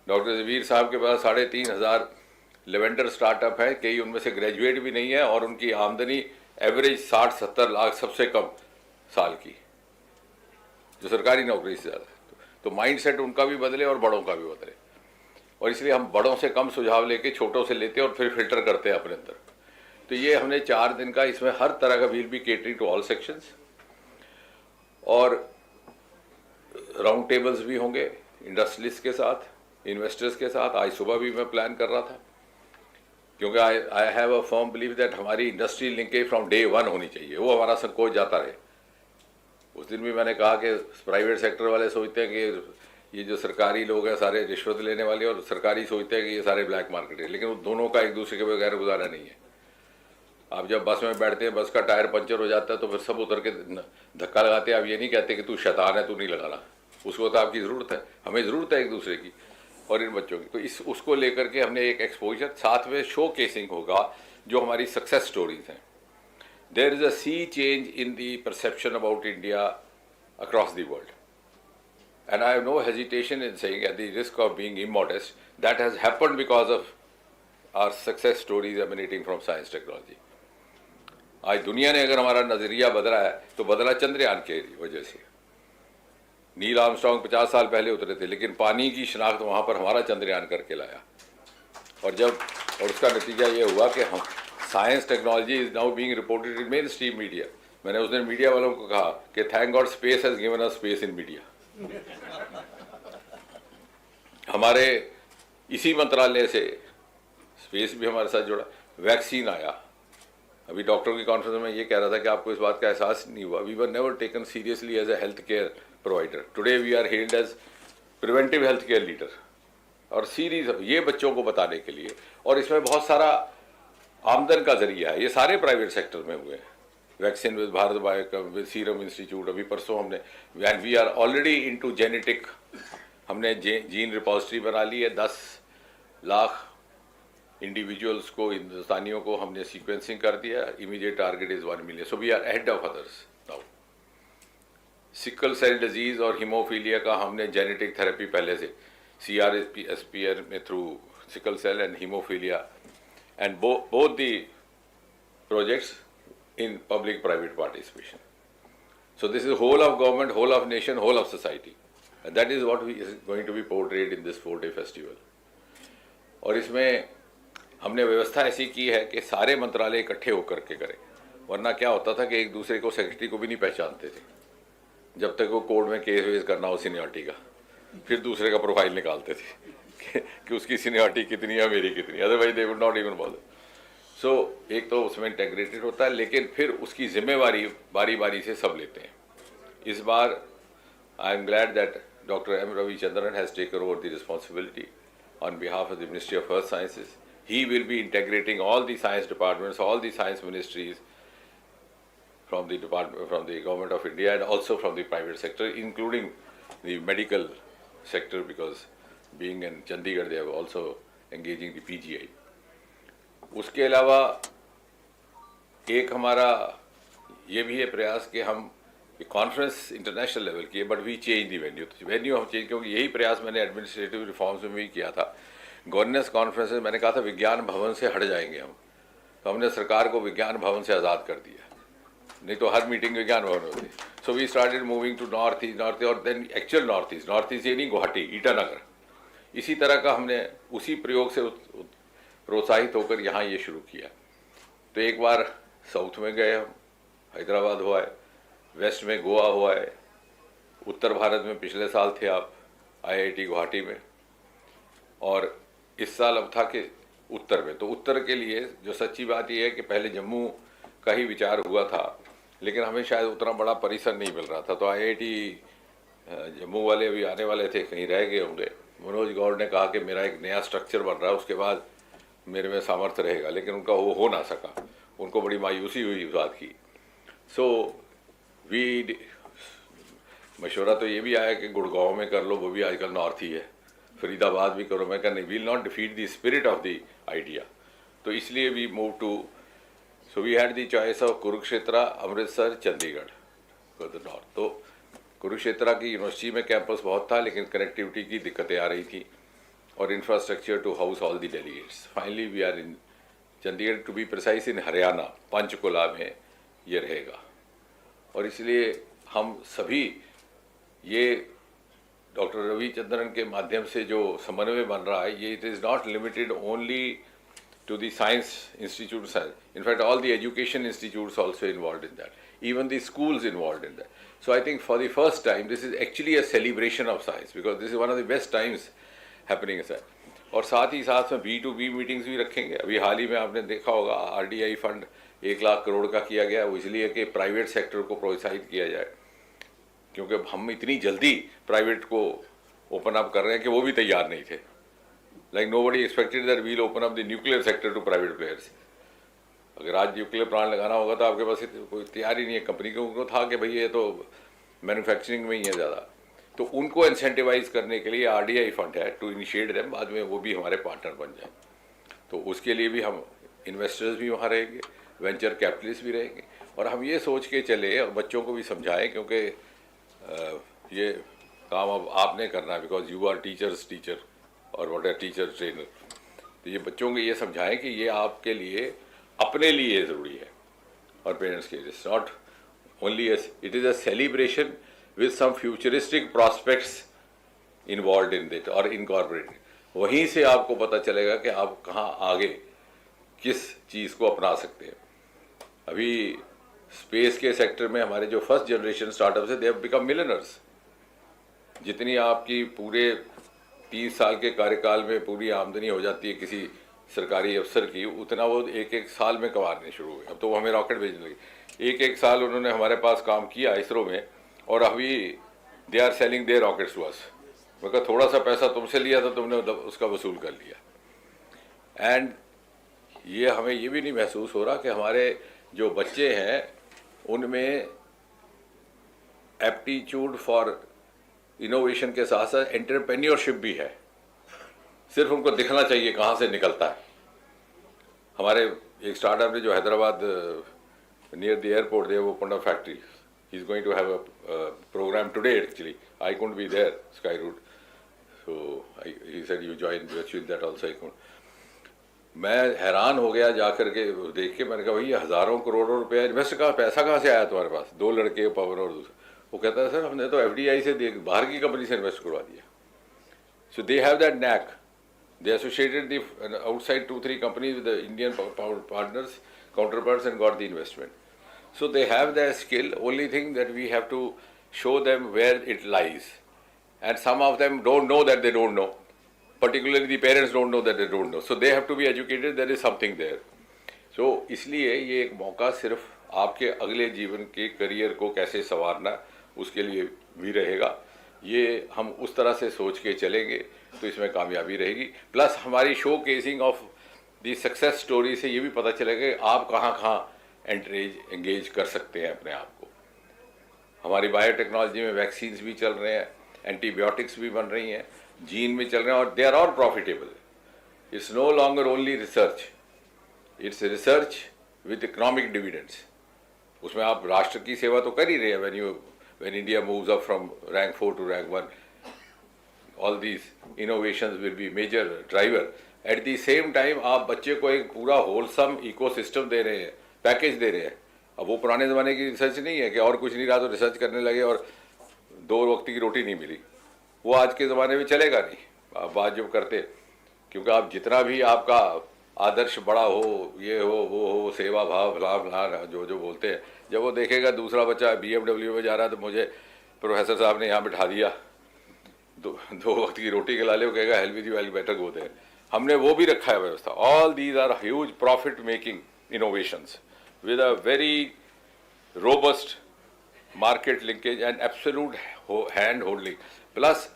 Doctor Jabir साहब के पास 3,500 लेवेंडर स्टार्टअप है, कई उनमें से ग्रेजुएट भी नहीं है और उनकी आमदनी एवरेज 60-70 लाख सबसे कम साल की, जो सरकारी नौकरी से ज़्यादा है। तो माइंडसेट उनका भी बदले और बड़ों का भी बदले, और इसलिए हम बड़ों से कम सुझाव लेके छोटों से लेते हैं और फिर फिल्टर करते हैं अपने अंदर। तो ये हमने 4 दिन का, इसमें हर तरह का will be catering to all sections, और राउंड टेबल्स भी होंगे इंडस्ट्रियलिस्ट के साथ, इन्वेस्टर्स के साथ। आज सुबह भी मैं प्लान कर रहा था, क्योंकि आई have a firm believe that हमारी इंडस्ट्री लिंकेज फ्रॉम डे 1 होनी चाहिए, वो हमारा संकोच जाता रहे। उस दिन भी मैंने कहा कि प्राइवेट सेक्टर वाले सोचते हैं कि ये जो सरकारी लोग हैं सारे रिश्वत लेने वाले, और सरकारी सोचते हैं कि ये सारे ब्लैक मार्केट है, लेकिन दोनों का एक दूसरे के बगैर गुजारा नहीं है। आप जब बस में बैठते हैं, बस का टायर पंचर हो जाता है तो फिर सब उतर के धक्का लगाते हैं। आप ये नहीं कहते कि तू शैतान है, तू नहीं लगाना, उसको तो आपकी ज़रूरत है, हमें ज़रूरत है एक दूसरे की और इन बच्चों की। तो उसको लेकर के हमने एक एक्सपोजर, साथ में शो केसिंग होगा जो हमारी सक्सेस स्टोरीज हैं। There is a sea change in the perception about India across the world, and I have no hesitation in saying at the risk of being immodest that has happened because of our success stories emanating from science technology. आज दुनिया ने अगर हमारा नज़रिया बदला है तो बदला चंद्रयान के वजह से। नील आर्मस्ट्रांग 50 साल पहले उतरे थे, लेकिन पानी की शनाख्त वहाँ पर हमारा चंद्रयान करके लाया, और उसका नतीजा ये हुआ कि हम science technology is now being reported in main stream media. मैंने उस दिन मीडिया वालों को कहा कि thank God space has given us space in media. हमारे इसी मंत्रालय से स्पेस भी हमारे साथ जुड़ा। वैक्सीन आया, अभी डॉक्टरों की कॉन्फ्रेंस में ये कह रहा था कि आपको इस बात का एहसास नहीं हुआ, we were never taken seriously as a health care provider, today we are held as preventive health care leader. और सीरीज ये बच्चों को बताने के लिए, और इसमें बहुत सारा आमदन का जरिया है, ये सारे प्राइवेट सेक्टर में हुए हैं। Vaccine with Bharat Biotech, with Serum Institute, अभी परसों हमने, and we are already into genetic, हमने जीन रिपोजिटरी बना ली है। 10 लाख इंडिविजुअल्स को, हिंदुस्तानियों को हमने सीक्वेंसिंग कर दिया। Immediate target is 1 million, so we are ahead of others now. Sickle cell disease और हीमोफीलिया का हमने जेनेटिक थेरेपी पहले से CRSPR में through sickle cell and haemophilia, and both the projects in public private participation. So this is whole of government, whole of nation, whole of society, and that is what is going to be portrayed in this 4-day festival. और इसमें हमने व्यवस्था ऐसी की है कि सारे मंत्रालय इकट्ठे होकर के करें, वरना क्या होता था कि एक दूसरे को, सेक्रेटरी को भी नहीं पहचानते थे जब तक वो कोर्ट में केस वेस करना हो सीनियरिटी का, फिर दूसरे का प्रोफाइल निकालते थे कि उसकी सीनियरिटी कितनी है, मेरी कितनी, otherwise they would not even bother. So एक तो उसमें इंटेग्रेटेड होता है, लेकिन फिर उसकी जिम्मेवारी बारी बारी से सब लेते हैं। इस बार I am glad that Dr. M. Ravichandran has taken over the responsibility on behalf of the Ministry of Earth Sciences. He will be integrating all the science departments, all the science ministries from the government of India and also from the private sector, including the medical sector, because being in Chandigarh they are also engaging the PGI. उसके अलावा एक हमारा ये भी है प्रयास कि हम कॉन्फ्रेंस इंटरनेशनल लेवल की है, but we change the venue हम चेंज, क्योंकि यही प्रयास मैंने एडमिनिस्ट्रेटिव रिफॉर्म्स में भी किया था। गवर्नेंस कॉन्फ्रेंस में मैंने कहा था विज्ञान भवन से हट जाएंगे हम, तो हमने सरकार को विज्ञान भवन से आज़ाद कर दिया, नहीं तो हर मीटिंग विज्ञान भवन होती। So we started moving to north east, और देन एक्चुअल नॉर्थ ईस्ट ये नहीं गुवाहाटी, ईटानगर, इसी तरह का हमने उसी प्रयोग से प्रोत्साहित होकर यहाँ ये शुरू किया। तो एक बार साउथ में गए हम, हैदराबाद हुआ है, वेस्ट में गोवा हुआ है, उत्तर भारत में पिछले साल थे आप IIT गुवाहाटी में, और इस साल अब था कि उत्तर में। तो उत्तर के लिए जो सच्ची बात यह है कि पहले जम्मू का ही विचार हुआ था, लेकिन हमें शायद उतना बड़ा परिसर नहीं मिल रहा था। तो IIT जम्मू वाले अभी आने वाले थे, कहीं रह गए होंगे। मनोज गौड़ ने कहा कि मेरा एक नया स्ट्रक्चर बन रहा है, उसके बाद मेरे में सामर्थ्य रहेगा, लेकिन उनका वो हो ना सका। उनको बड़ी मायूसी हुई उस बात की। सो वी मशवरा तो ये भी आया कि गुड़गांव में कर लो, वो भी आजकल नॉर्थ ही है, फरीदाबाद भी करो। मैं कहने will not defeat the spirit of the idea. तो इसलिए we move to, so we had the choice of Kurukshetra, Amritsar, Chandigarh for the north. तो कुरुक्षेत्र की यूनिवर्सिटी में कैंपस बहुत था, लेकिन कनेक्टिविटी की दिक्कतें आ रही थी और infrastructure to house all the delegates. Finally we are in Chandigarh, to be precise in Haryana, Panchkula में ये रहेगा। और इसलिए हम सभी ये डॉक्टर रविचंद्रन के माध्यम से जो समन्वय बन रहा है, ये it is not limited only to the science institutes. In fact, all the education institutes also involved in that. Even the schools involved in that. So I think for the first time, this is actually a celebration of science, because this is one of the best times happening in science. और साथ ही साथ में B2B meetings भी रखेंगे। अभी हाल ही में आपने देखा होगा RDI फंड 1 लाख करोड़ का किया गया, वो इसलिए कि प्राइवेट सेक्टर को प्रोत्साहित किया जाए, क्योंकि हम इतनी जल्दी प्राइवेट को ओपन अप कर रहे हैं कि वो भी तैयार नहीं थे। Like nobody expected that we'll open up the nuclear sector to private players. अगर आज न्यूक्लियर प्लांट लगाना होगा तो आपके पास कोई तैयार ही नहीं है। कंपनी को उनको था कि भाई ये तो मैन्युफैक्चरिंग में ही है ज़्यादा, तो उनको इंसेंटिवाइज करने के लिए RDI फंड है टू इनिशिएट देम, बाद में वो भी हमारे पार्टनर बन जाए। तो उसके लिए भी हम इन्वेस्टर्स भी वहाँ रहेंगे, वेंचर कैपिटलिस्ट भी रहेंगे, और हम ये सोच के चले और बच्चों को भी समझाएं, क्योंकि ये काम अब आपने करना है, because you are teachers teacher और व्हाट आर टीचर ट्रेनर। तो ये बच्चों को ये समझाएं कि ये आपके लिए, अपने लिए ज़रूरी है और पेरेंट्स के लिए। It's not only it is a celebration with some futuristic prospects involve in it और इनकॉर्पोरेटेड। वहीं से आपको पता चलेगा कि आप कहाँ आगे किस चीज़ को अपना सकते हैं। अभी स्पेस के सेक्टर में हमारे जो फर्स्ट जनरेशन स्टार्टअप्स है, दे हैव बिकम मिलियनर्स। जितनी आपकी पूरे 30 साल के कार्यकाल में पूरी आमदनी हो जाती है किसी सरकारी अफसर की, उतना वो एक साल में कमाने शुरू हुए। अब तो वो हमें रॉकेट भेजने लगे। एक साल उन्होंने हमारे पास काम किया इसरो में, और अभी they are selling their rockets to us. मैं कहा थोड़ा सा पैसा तुमसे लिया था, तुमने उसका वसूल कर लिया। एंड ये हमें ये भी नहीं महसूस हो रहा कि हमारे जो बच्चे हैं उनमें एप्टीट्यूड फॉर इनोवेशन के साथ साथ एंटरप्रेन्योरशिप भी है। सिर्फ उनको दिखना चाहिए कहाँ से निकलता है। हमारे एक स्टार्टअप ने जो Hyderabad near the airport they open a factory, he is going to have a programme today. Actually I couldn't be there, Skyroot, so he said you join with that also. I couldn't. मैं हैरान हो गया जाकर के देख के। मैंने कहा भाई हज़ारों करोड़ों रुपया इन्वेस्ट का पैसा कहाँ से आया तुम्हारे पास? 2 लड़के, पवन और दूसरा। वो कहता है सर हमने तो FDI से बाहर की कंपनी से इन्वेस्ट करवा दिया। So they have that knack, they associated the outside 2-3 companies with the Indian partners, counterparts, and got the investment. So they have that skill. Only thing that we have to show them where it lies, and some of them don't know that they don't know, particularly the parents don't know that they don't know, so they have to be educated, there is something there. So इसलिए ये एक मौका सिर्फ आपके अगले जीवन के career को कैसे संवारना उसके लिए भी रहेगा। ये हम उस तरह से सोच के चलेंगे तो इसमें कामयाबी रहेगी। प्लस हमारी show casing of the success story से ये भी पता चलेगा कि आप कहाँ एंगेज कर सकते हैं अपने आप को। हमारी बायोटेक्नोलॉजी में वैक्सीन्स भी चल रहे हैं, एंटीबायोटिक्स भी बन रही हैं, जीन में चल रहे हैं, और they are all profitable. It's no longer only research, it's research with economic dividends. उसमें आप राष्ट्र की सेवा तो कर ही रहे हैं। when India moves up from rank 4 to rank 1, all these innovations will be major driver. At the same time आप बच्चे को एक पूरा होलसम इकोसिस्टम दे रहे हैं, पैकेज दे रहे हैं। अब वो पुराने ज़माने की रिसर्च नहीं है कि और कुछ नहीं रहा तो रिसर्च करने लगे और 2 वक्त की रोटी नहीं मिली। वो आज के ज़माने में चलेगा नहीं। आप बात जब करते, क्योंकि आप जितना भी आपका आदर्श बड़ा हो, ये हो, वो हो, सेवा भाव, फलां फलां जो जो बोलते हैं। जब वो देखेगा दूसरा बच्चा BMW में जा रहा है तो मुझे प्रोफेसर साहब ने यहाँ बिठा दिया, दो वक्त की रोटी खिला ले, वो कहेगा hell with you, I better go there. हमने वो भी रखा है व्यवस्था। All these are huge profit making innovations with a very robust market linkage and absolute hand holding. Plus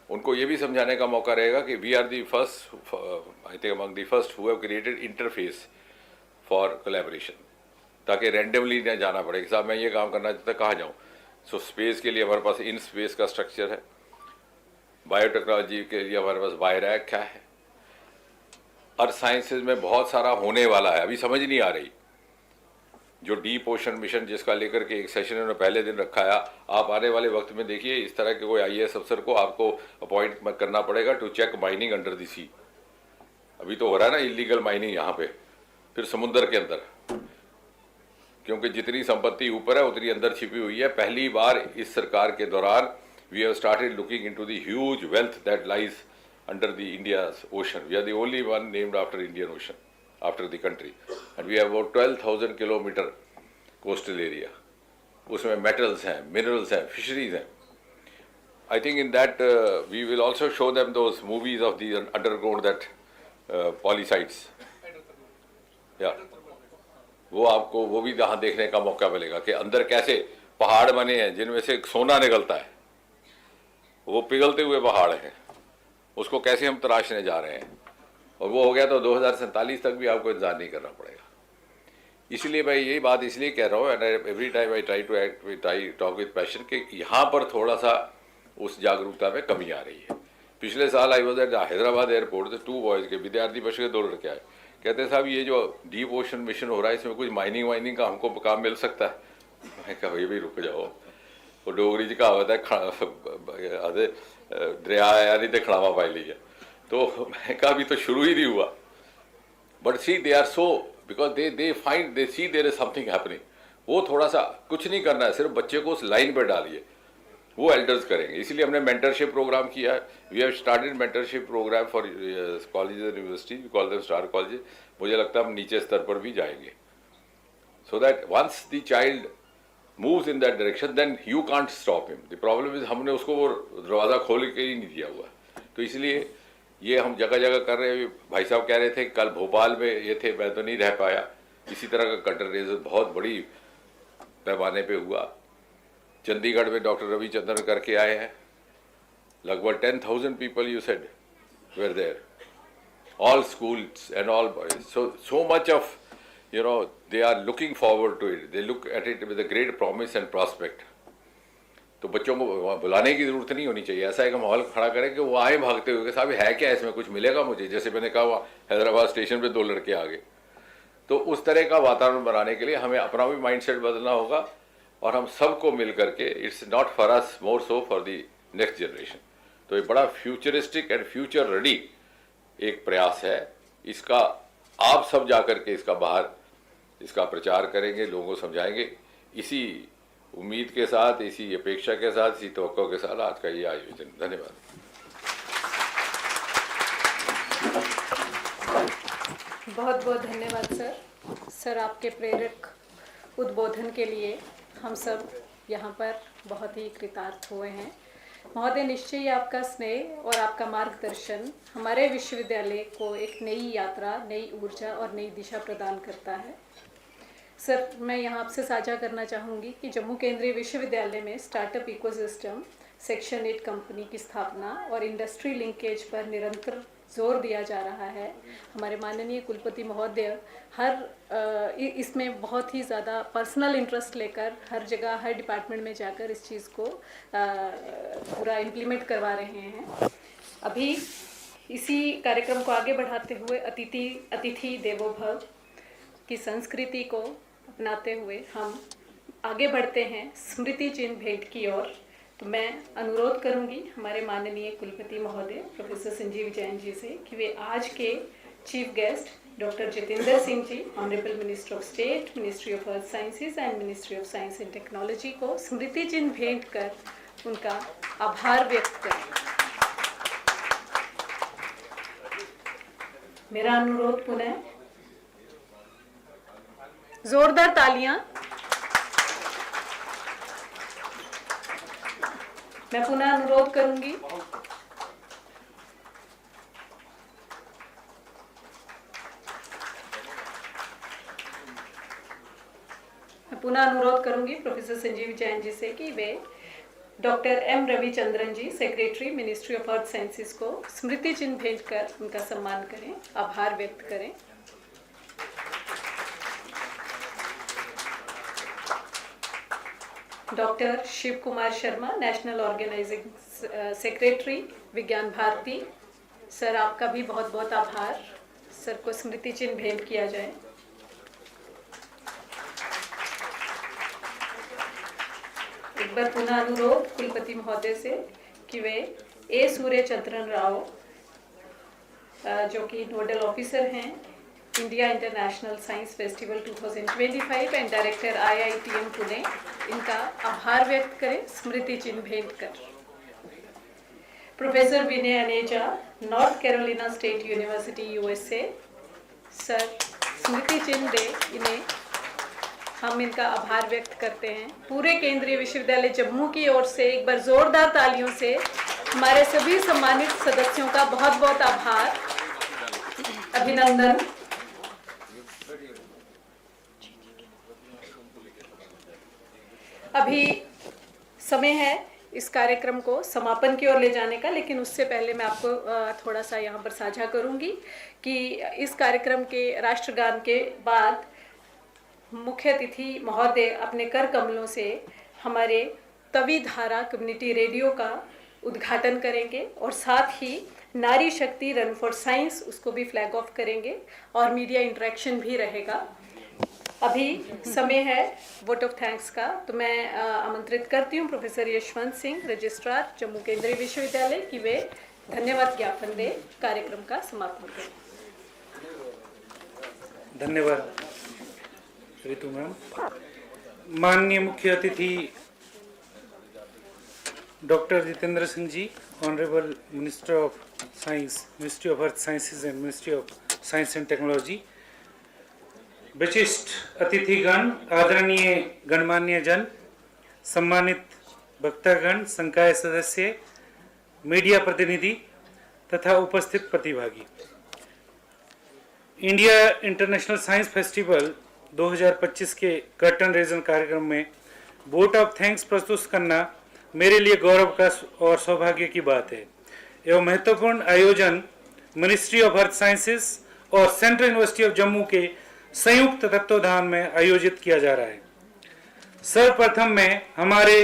उनको ये भी समझाने का मौका रहेगा कि we are the first, I think among the first who have created interface for collaboration, ताकि randomly न जाना पड़े कि साहब मैं ये काम करना चाहता कहाँ जाऊँ। सो स्पेस के लिए हमारे पास इन स्पेस का स्ट्रक्चर है, बायोटेक्नोलॉजी के लिए हमारे पास बायोरैक क्या है, अर्थ साइंसेज में बहुत सारा होने वाला है, अभी समझ नहीं आ रही। जो डीप ओशन मिशन जिसका लेकर के एक सेशन उन्होंने पहले दिन रखा है, आप आने वाले वक्त में देखिए इस तरह के कोई IAS अफसर को आपको अपॉइंट करना पड़ेगा to check mining under the sea. अभी तो हो रहा है ना इलीगल माइनिंग यहाँ पे, फिर समुद्र के अंदर, क्योंकि जितनी संपत्ति ऊपर है उतनी अंदर छिपी हुई है। पहली बार इस सरकार के दौरान we have started looking into the huge wealth that lies under the India's ocean. We are the only one named after Indian Ocean after the country, and we have about 12,000 kilometer coastal area. उसमें metals हैं, minerals हैं, fisheries हैं. I think in that we will also show them those movies of the underground that poly sites. Yeah. वो आपको वो भी यहाँ देखने का मौका मिलेगा कि अंदर कैसे पहाड़ बने हैं जिनमें से सोना निकलता है, वो पिघलते हुए पहाड़ हैं, उसको कैसे हम तराशने जा रहे हैं। और वो हो गया तो 2047 तक भी आपको इंतजार नहीं करना पड़ेगा। इसलिए मैं यही बात इसलिए कह रहा हूँ, and every time I try to talk with passion, कि यहाँ पर थोड़ा सा उस जागरूकता में कमी आ रही है। पिछले साल I was at Hyderabad airport, 2 boys के विद्यार्थी बच के 2 लड़के आए, कहते साहब ये जो डीप ओशन मिशन हो रहा है इसमें कुछ माइनिंग का हमको काम मिल सकता है। मैं कहा ये भी रुक जाओ, वो डोगरी जी कहावत है दरिया आया नहीं तो खड़ावा पाई ली है। तो मैं कहा अभी तो शुरू ही नहीं हुआ, but see they are so because they find they see there is something happening. वो थोड़ा सा कुछ नहीं करना है, सिर्फ बच्चे को उस लाइन पर डालिए, वो एल्डर्स करेंगे। इसलिए हमने मेंटरशिप प्रोग्राम किया है। We have started mentorship programme for colleges and university, we call them star college. मुझे लगता है हम नीचे स्तर पर भी जाएंगे, so that once the child moves in that direction then you can't stop him. The problem is हमने उसको वो दरवाज़ा खोल के ही नहीं दिया हुआ। तो इसलिए ये हम जगह जगह कर रहे हैं। भाई साहब कह रहे थे कल भोपाल में ये थे, मैं तो नहीं रह पाया। इसी तरह का कर्टन रेजर बहुत बड़ी पैमाने पे हुआ। चंडीगढ़ में डॉक्टर रविचंद्रन करके आए हैं, लगभग 10,000 people you said were there, all schools and all boys. So much of you know they are looking forward to it, they look at it with a great promise and prospect. तो बच्चों को बुलाने की ज़रूरत नहीं होनी चाहिए, ऐसा एक माहौल खड़ा करें कि वो आए भागते हुए कि साहब है क्या, इसमें कुछ मिलेगा मुझे। जैसे मैंने कहा हैदराबाद स्टेशन पे 2 लड़के आ गए। तो उस तरह का वातावरण बनाने के लिए हमें अपना भी माइंडसेट बदलना होगा, और हम सबको मिल करके, it's not for us more so for the next generation. तो ये बड़ा फ्यूचरिस्टिक एंड फ्यूचर रेडी एक प्रयास है। इसका आप सब जा कर के इसका बाहर इसका प्रचार करेंगे, लोगों को समझाएंगे। इसी उम्मीद के साथ, इसी अपेक्षा के साथ, इसी तवक्को के साथ आज का ये आयोजन। धन्यवाद। बहुत बहुत धन्यवाद सर आपके प्रेरक उद्बोधन के लिए हम सब यहाँ पर बहुत ही कृतार्थ हुए हैं। महोदय, निश्चय ही आपका स्नेह और आपका मार्गदर्शन हमारे विश्वविद्यालय को एक नई यात्रा, नई ऊर्जा और नई दिशा प्रदान करता है। सर, मैं यहाँ आपसे साझा करना चाहूँगी कि जम्मू केंद्रीय विश्वविद्यालय में स्टार्टअप इकोसिस्टम, सेक्शन 8 कंपनी की स्थापना और इंडस्ट्री लिंकेज पर निरंतर जोर दिया जा रहा है। हमारे माननीय कुलपति महोदय इसमें बहुत ही ज़्यादा पर्सनल इंटरेस्ट लेकर हर जगह, हर डिपार्टमेंट में जाकर इस चीज़ को पूरा इम्प्लीमेंट करवा रहे हैं। अभी इसी कार्यक्रम को आगे बढ़ाते हुए अतिथि देवो भव की संस्कृति को अपनाते हुए हम आगे बढ़ते हैं स्मृति चिन्ह भेंट की ओर। तो मैं अनुरोध करूंगी हमारे माननीय कुलपति महोदय प्रोफेसर संजीव जैन जी से कि वे आज के chief guest doctor Jitendra Singh ji, honourable minister of state, ministry of earth sciences and ministry of science and technology को स्मृति चिन्ह भेंट कर उनका आभार व्यक्त करें। मेरा अनुरोध पुनः, जोरदार तालियां। मैं पुनः अनुरोध करूंगी प्रोफेसर संजीव जैन जी से कि वे doctor M Ravichandran ji, secretary ministry of earth sciences को स्मृति चिन्ह भेजकर उनका सम्मान करें, आभार व्यक्त करें। Doctor Shiv Kumar Sharma, national organising secretary, Vigyan Bharati, sir आपका भी बहुत बहुत आभार। सर को स्मृति चिन्ह भेंट किया जाए। एक बार पुनः अनुरोध कुलपति महोदय से कि वे ए सूर्य चंद्रन राव, जो कि नोडल ऑफिसर हैं India international science festival 2025 and director IITM Pune, इनका आभार व्यक्त करें स्मृति चिन्ह भेंट कर। Professor Vinay Aneja, North Carolina State University USA, sir स्मृति चिन्ह दे इन्हें, हम इनका आभार व्यक्त करते हैं। पूरे केंद्रीय विश्वविद्यालय जम्मू की ओर से एक बार जोरदार तालियों से हमारे सभी सम्मानित सदस्यों का बहुत बहुत आभार, अभिनंदन। अभी समय है इस कार्यक्रम को समापन की ओर ले जाने का, लेकिन उससे पहले मैं आपको थोड़ा सा यहाँ पर साझा करूँगी कि इस कार्यक्रम के राष्ट्रगान के बाद मुख्य अतिथि महोदय अपने कर कमलों से हमारे तवी धारा कम्युनिटी रेडियो का उद्घाटन करेंगे और साथ ही नारी शक्ति रन फॉर साइंस उसको भी फ्लैग ऑफ करेंगे और मीडिया इंटरेक्शन भी रहेगा। अभी समय है वोट ऑफ थैंक्स का, तो मैं आमंत्रित करती हूँ प्रोफेसर यशवंत सिंह, रजिस्ट्रार जम्मू केंद्रीय विश्वविद्यालय, कि वे धन्यवाद ज्ञापन दे कार्यक्रम का समापन करें। धन्यवाद रितु मैम। माननीय मुख्य अतिथि doctor Jitendra Singh ji, honourable minister of science, ministry of earth sciences and ministry of science and technology, विशिष्ट अतिथिगण, आदरणीय गणमान्य जन, सम्मानित भक्तगण, संकाय सदस्य, मीडिया प्रतिनिधि तथा उपस्थित प्रतिभागी, इंडिया इंटरनेशनल साइंस फेस्टिवल 2025 के कर्टन रेजन कार्यक्रम में वोट ऑफ थैंक्स प्रस्तुत करना मेरे लिए गौरव का और सौभाग्य की बात है। यह महत्वपूर्ण आयोजन मिनिस्ट्री ऑफ अर्थ साइंसेज और सेंट्रल यूनिवर्सिटी ऑफ जम्मू के संयुक्त तत्वावधान में आयोजित किया जा रहा है। सर्वप्रथम मैं हमारे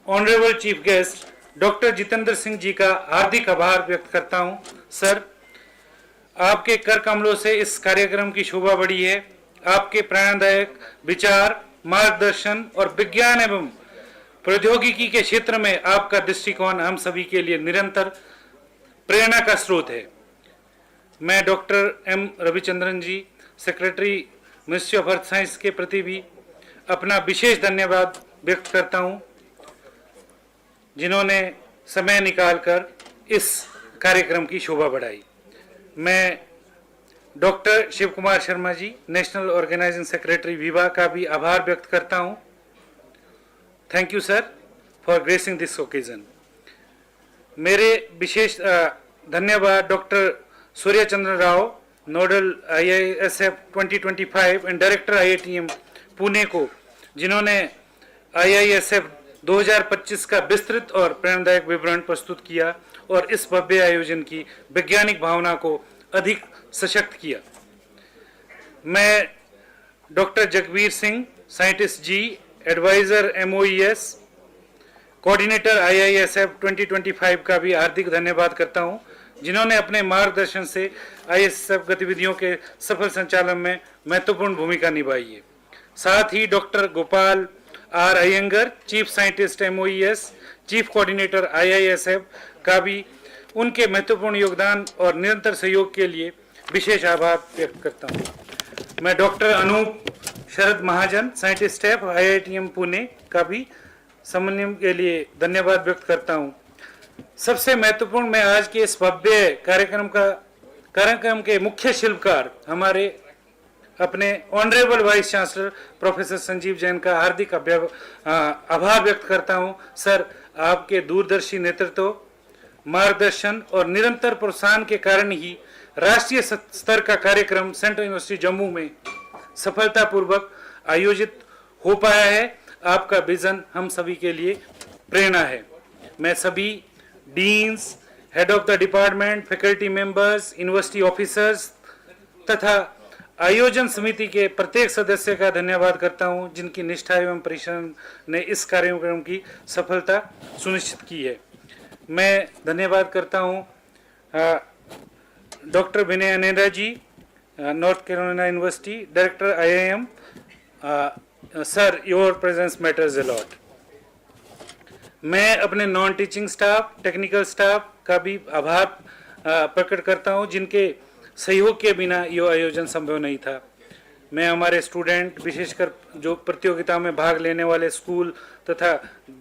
honourable chief guest doctor Jitendra Singh ji का हार्दिक आभार व्यक्त करता हूं। सर, आपके कर कमलों से इस कार्यक्रम की शोभा बढ़ी है। आपके प्रेरणादायक विचार, मार्गदर्शन और विज्ञान एवं प्रौद्योगिकी के क्षेत्र में आपका दृष्टिकोण हम सभी के लिए निरंतर प्रेरणा का स्रोत है। मैं doctor M Ravichandran ji, secretary ministry of earth science के प्रति भी अपना विशेष धन्यवाद व्यक्त करता हूं, जिन्होंने समय निकालकर इस कार्यक्रम की शोभा बढ़ाई। मैं डॉक्टर शिव कुमार शर्मा जी, नेशनल ऑर्गेनाइजिंग सेक्रेटरी विभा का भी आभार व्यक्त करता हूं। Thank you sir for gracing this occasion. मेरे विशेष धन्यवाद doctor Surya Chandra Rao, nodal IISF 2025 and director IITM Pune को, जिन्होंने IISF 2025 का विस्तृत और प्रेरणादायक विवरण प्रस्तुत किया और इस भव्य आयोजन की वैज्ञानिक भावना को अधिक सशक्त किया। मैं डॉक्टर जगबीर सिंह, साइंटिस्ट जी, एडवाइजर MOES, कोऑर्डिनेटर IISF 2025 का भी हार्दिक धन्यवाद करता हूं, जिन्होंने अपने मार्गदर्शन से IISF गतिविधियों के सफल संचालन में महत्वपूर्ण भूमिका निभाई है। साथ ही doctor Gopal R Iyengar, chief scientist MOES, chief coordinator IISF का भी उनके महत्वपूर्ण योगदान और निरंतर सहयोग के लिए विशेष आभार व्यक्त करता हूं। मैं डॉक्टर अनूप शरद महाजन, साइंटिस्ट स्टाफ IITM पुणे का भी समन्वय के लिए धन्यवाद व्यक्त करता हूं। सबसे महत्वपूर्ण, मैं आज के इस भव्य कार्यक्रम का कार्यक्रम के मुख्य शिल्पकार हमारे अपने honourable vice chancellor professor Sanjeev Jain का हार्दिक आभार व्यक्त करता हूं। सर, आपके दूरदर्शी नेतृत्व, मार्गदर्शन और निरंतर प्रोत्साहन के कारण ही राष्ट्रीय स्तर का कार्यक्रम सेंट्रल यूनिवर्सिटी जम्मू में सफलतापूर्वक आयोजित हो पाया है। आपका विजन हम सभी के लिए प्रेरणा है। मैं सभी deans, head of the department, faculty members, university officers तथा आयोजन समिति के प्रत्येक सदस्य का धन्यवाद करता हूं, जिनकी निष्ठा एवं परिश्रम ने इस कार्यक्रम की सफलता सुनिश्चित की है। मैं धन्यवाद करता हूं doctor Vinay Anera ji, North Carolina University, director IIM। Sir, your presence matters a lot. मैं अपने non teaching staff, technical staff का भी आभार प्रकट करता हूं, जिनके सहयोग के बिना यह आयोजन संभव नहीं था। मैं हमारे स्टूडेंट, विशेषकर जो प्रतियोगिता में भाग लेने वाले स्कूल तथा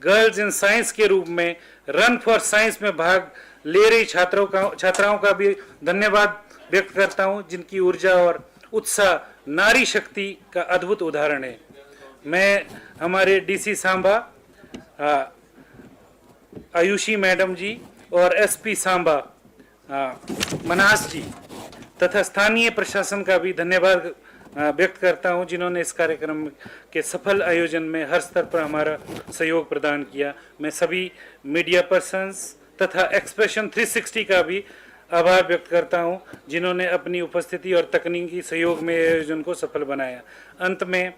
गर्ल्स इन साइंस के रूप में रन फॉर साइंस में भाग ले रही छात्राओं का भी धन्यवाद व्यक्त करता हूं, जिनकी ऊर्जा और उत्साह नारी शक्ति का अद्भुत उदाहरण है। मैं हमारे DC सांबा आयुषी मैडम जी और SP सांबा मनास जी तथा स्थानीय प्रशासन का भी धन्यवाद व्यक्त करता हूं, जिन्होंने इस कार्यक्रम के सफल आयोजन में हर स्तर पर हमारा सहयोग प्रदान किया। मैं सभी मीडिया पर्सन्स तथा एक्सप्रेशन 360 का भी आभार व्यक्त करता हूं, जिन्होंने अपनी उपस्थिति और तकनीकी सहयोग में आयोजन को सफल बनाया। अंत में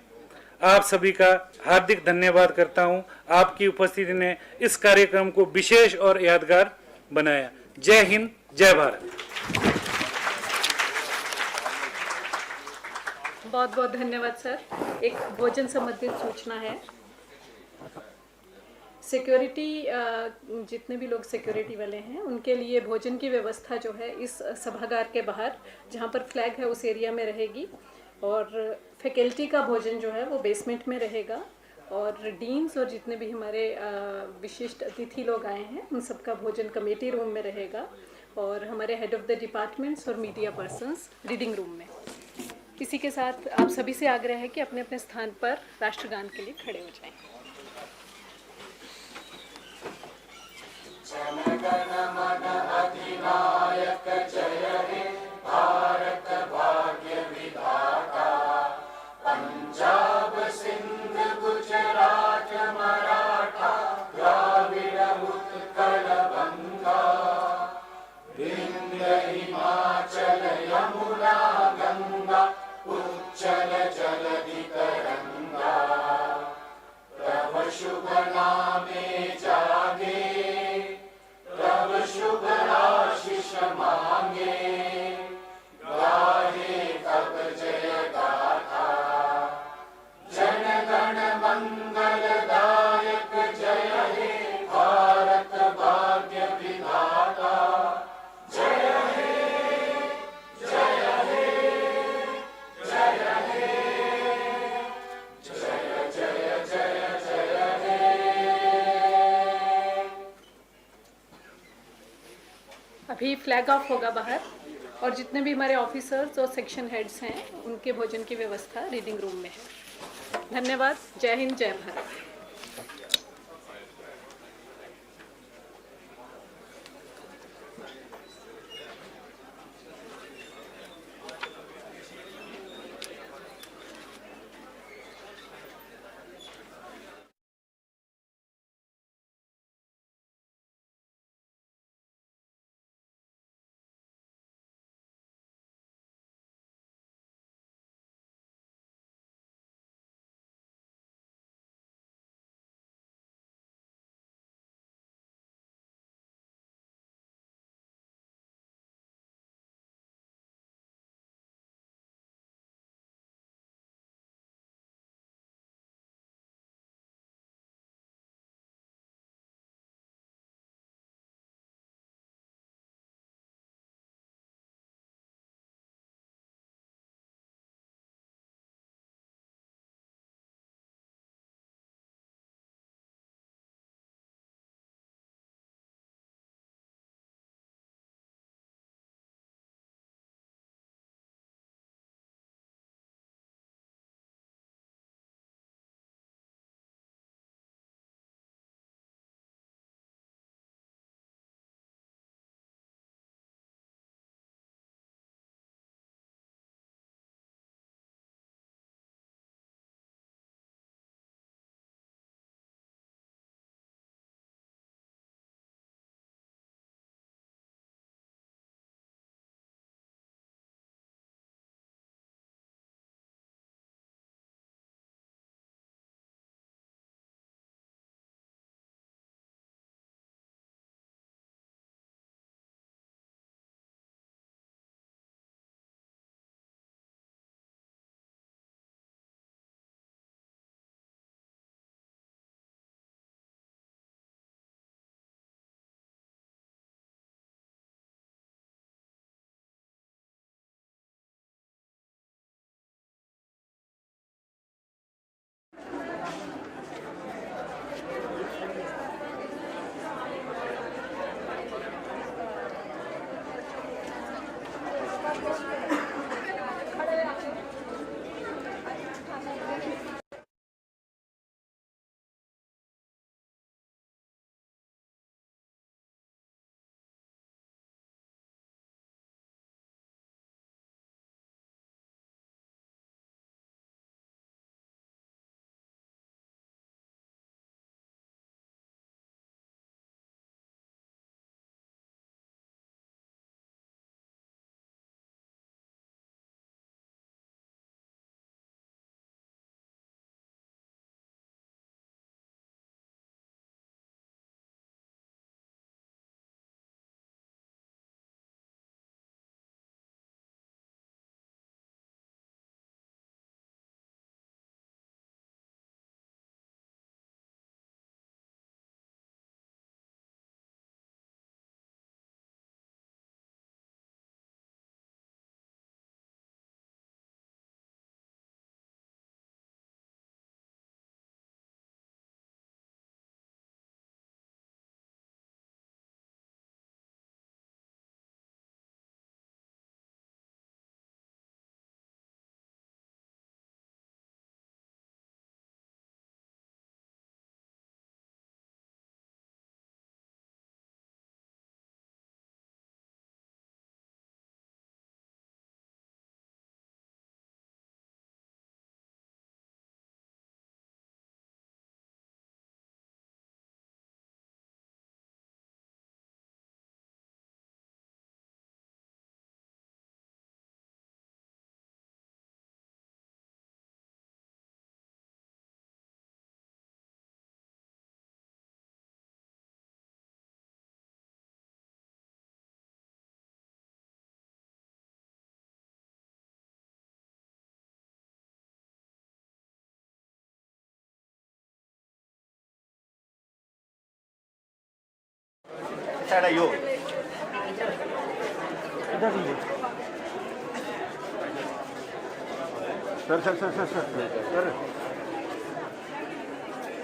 आप सभी का हार्दिक धन्यवाद करता हूं। आपकी उपस्थिति ने इस कार्यक्रम को विशेष और यादगार बनाया। जय हिंद, जय भारत। बहुत बहुत धन्यवाद सर। एक भोजन संबंधित सूचना है। सिक्योरिटी, जितने भी लोग सिक्योरिटी वाले हैं उनके लिए भोजन की व्यवस्था जो है इस सभागार के बाहर जहाँ पर फ्लैग है उस एरिया में रहेगी, और फैकल्टी का भोजन जो है वो बेसमेंट में रहेगा, और डीन्स और जितने भी हमारे विशिष्ट अतिथि लोग आए हैं उन सबका भोजन कमेटी रूम में रहेगा, और हमारे हेड ऑफ द डिपार्टमेंट्स और मीडिया पर्सन्स रीडिंग रूम में। इसी के साथ आप सभी से आग्रह है कि अपने अपने स्थान पर राष्ट्रगान के लिए खड़े हो जाएं। जन गण मन अधिनायक जय हे भारत भाग्य विधाता, पंजाब सिंध गुजरात मराठा द्राविड़ उत्कल बंगा, विंध्य हिमाचल यमुना गंगा उच्चल जलधि तरंगा, तव शुभ नामे जागे तब शुभ आशीष मांगे, गाहे तब जय गाथा, जन गण मंगल दायक जय हे भारत भाग्य विधाता, जय हे जय हे जय हे जय जय जय जय हे। अभी फ्लैग ऑफ होगा बाहर, और जितने भी हमारे ऑफिसर्स और सेक्शन हेड्स हैं उनके भोजन की व्यवस्था रीडिंग रूम में है। धन्यवाद। जय हिंद, जय भारत। साइड आइयो सर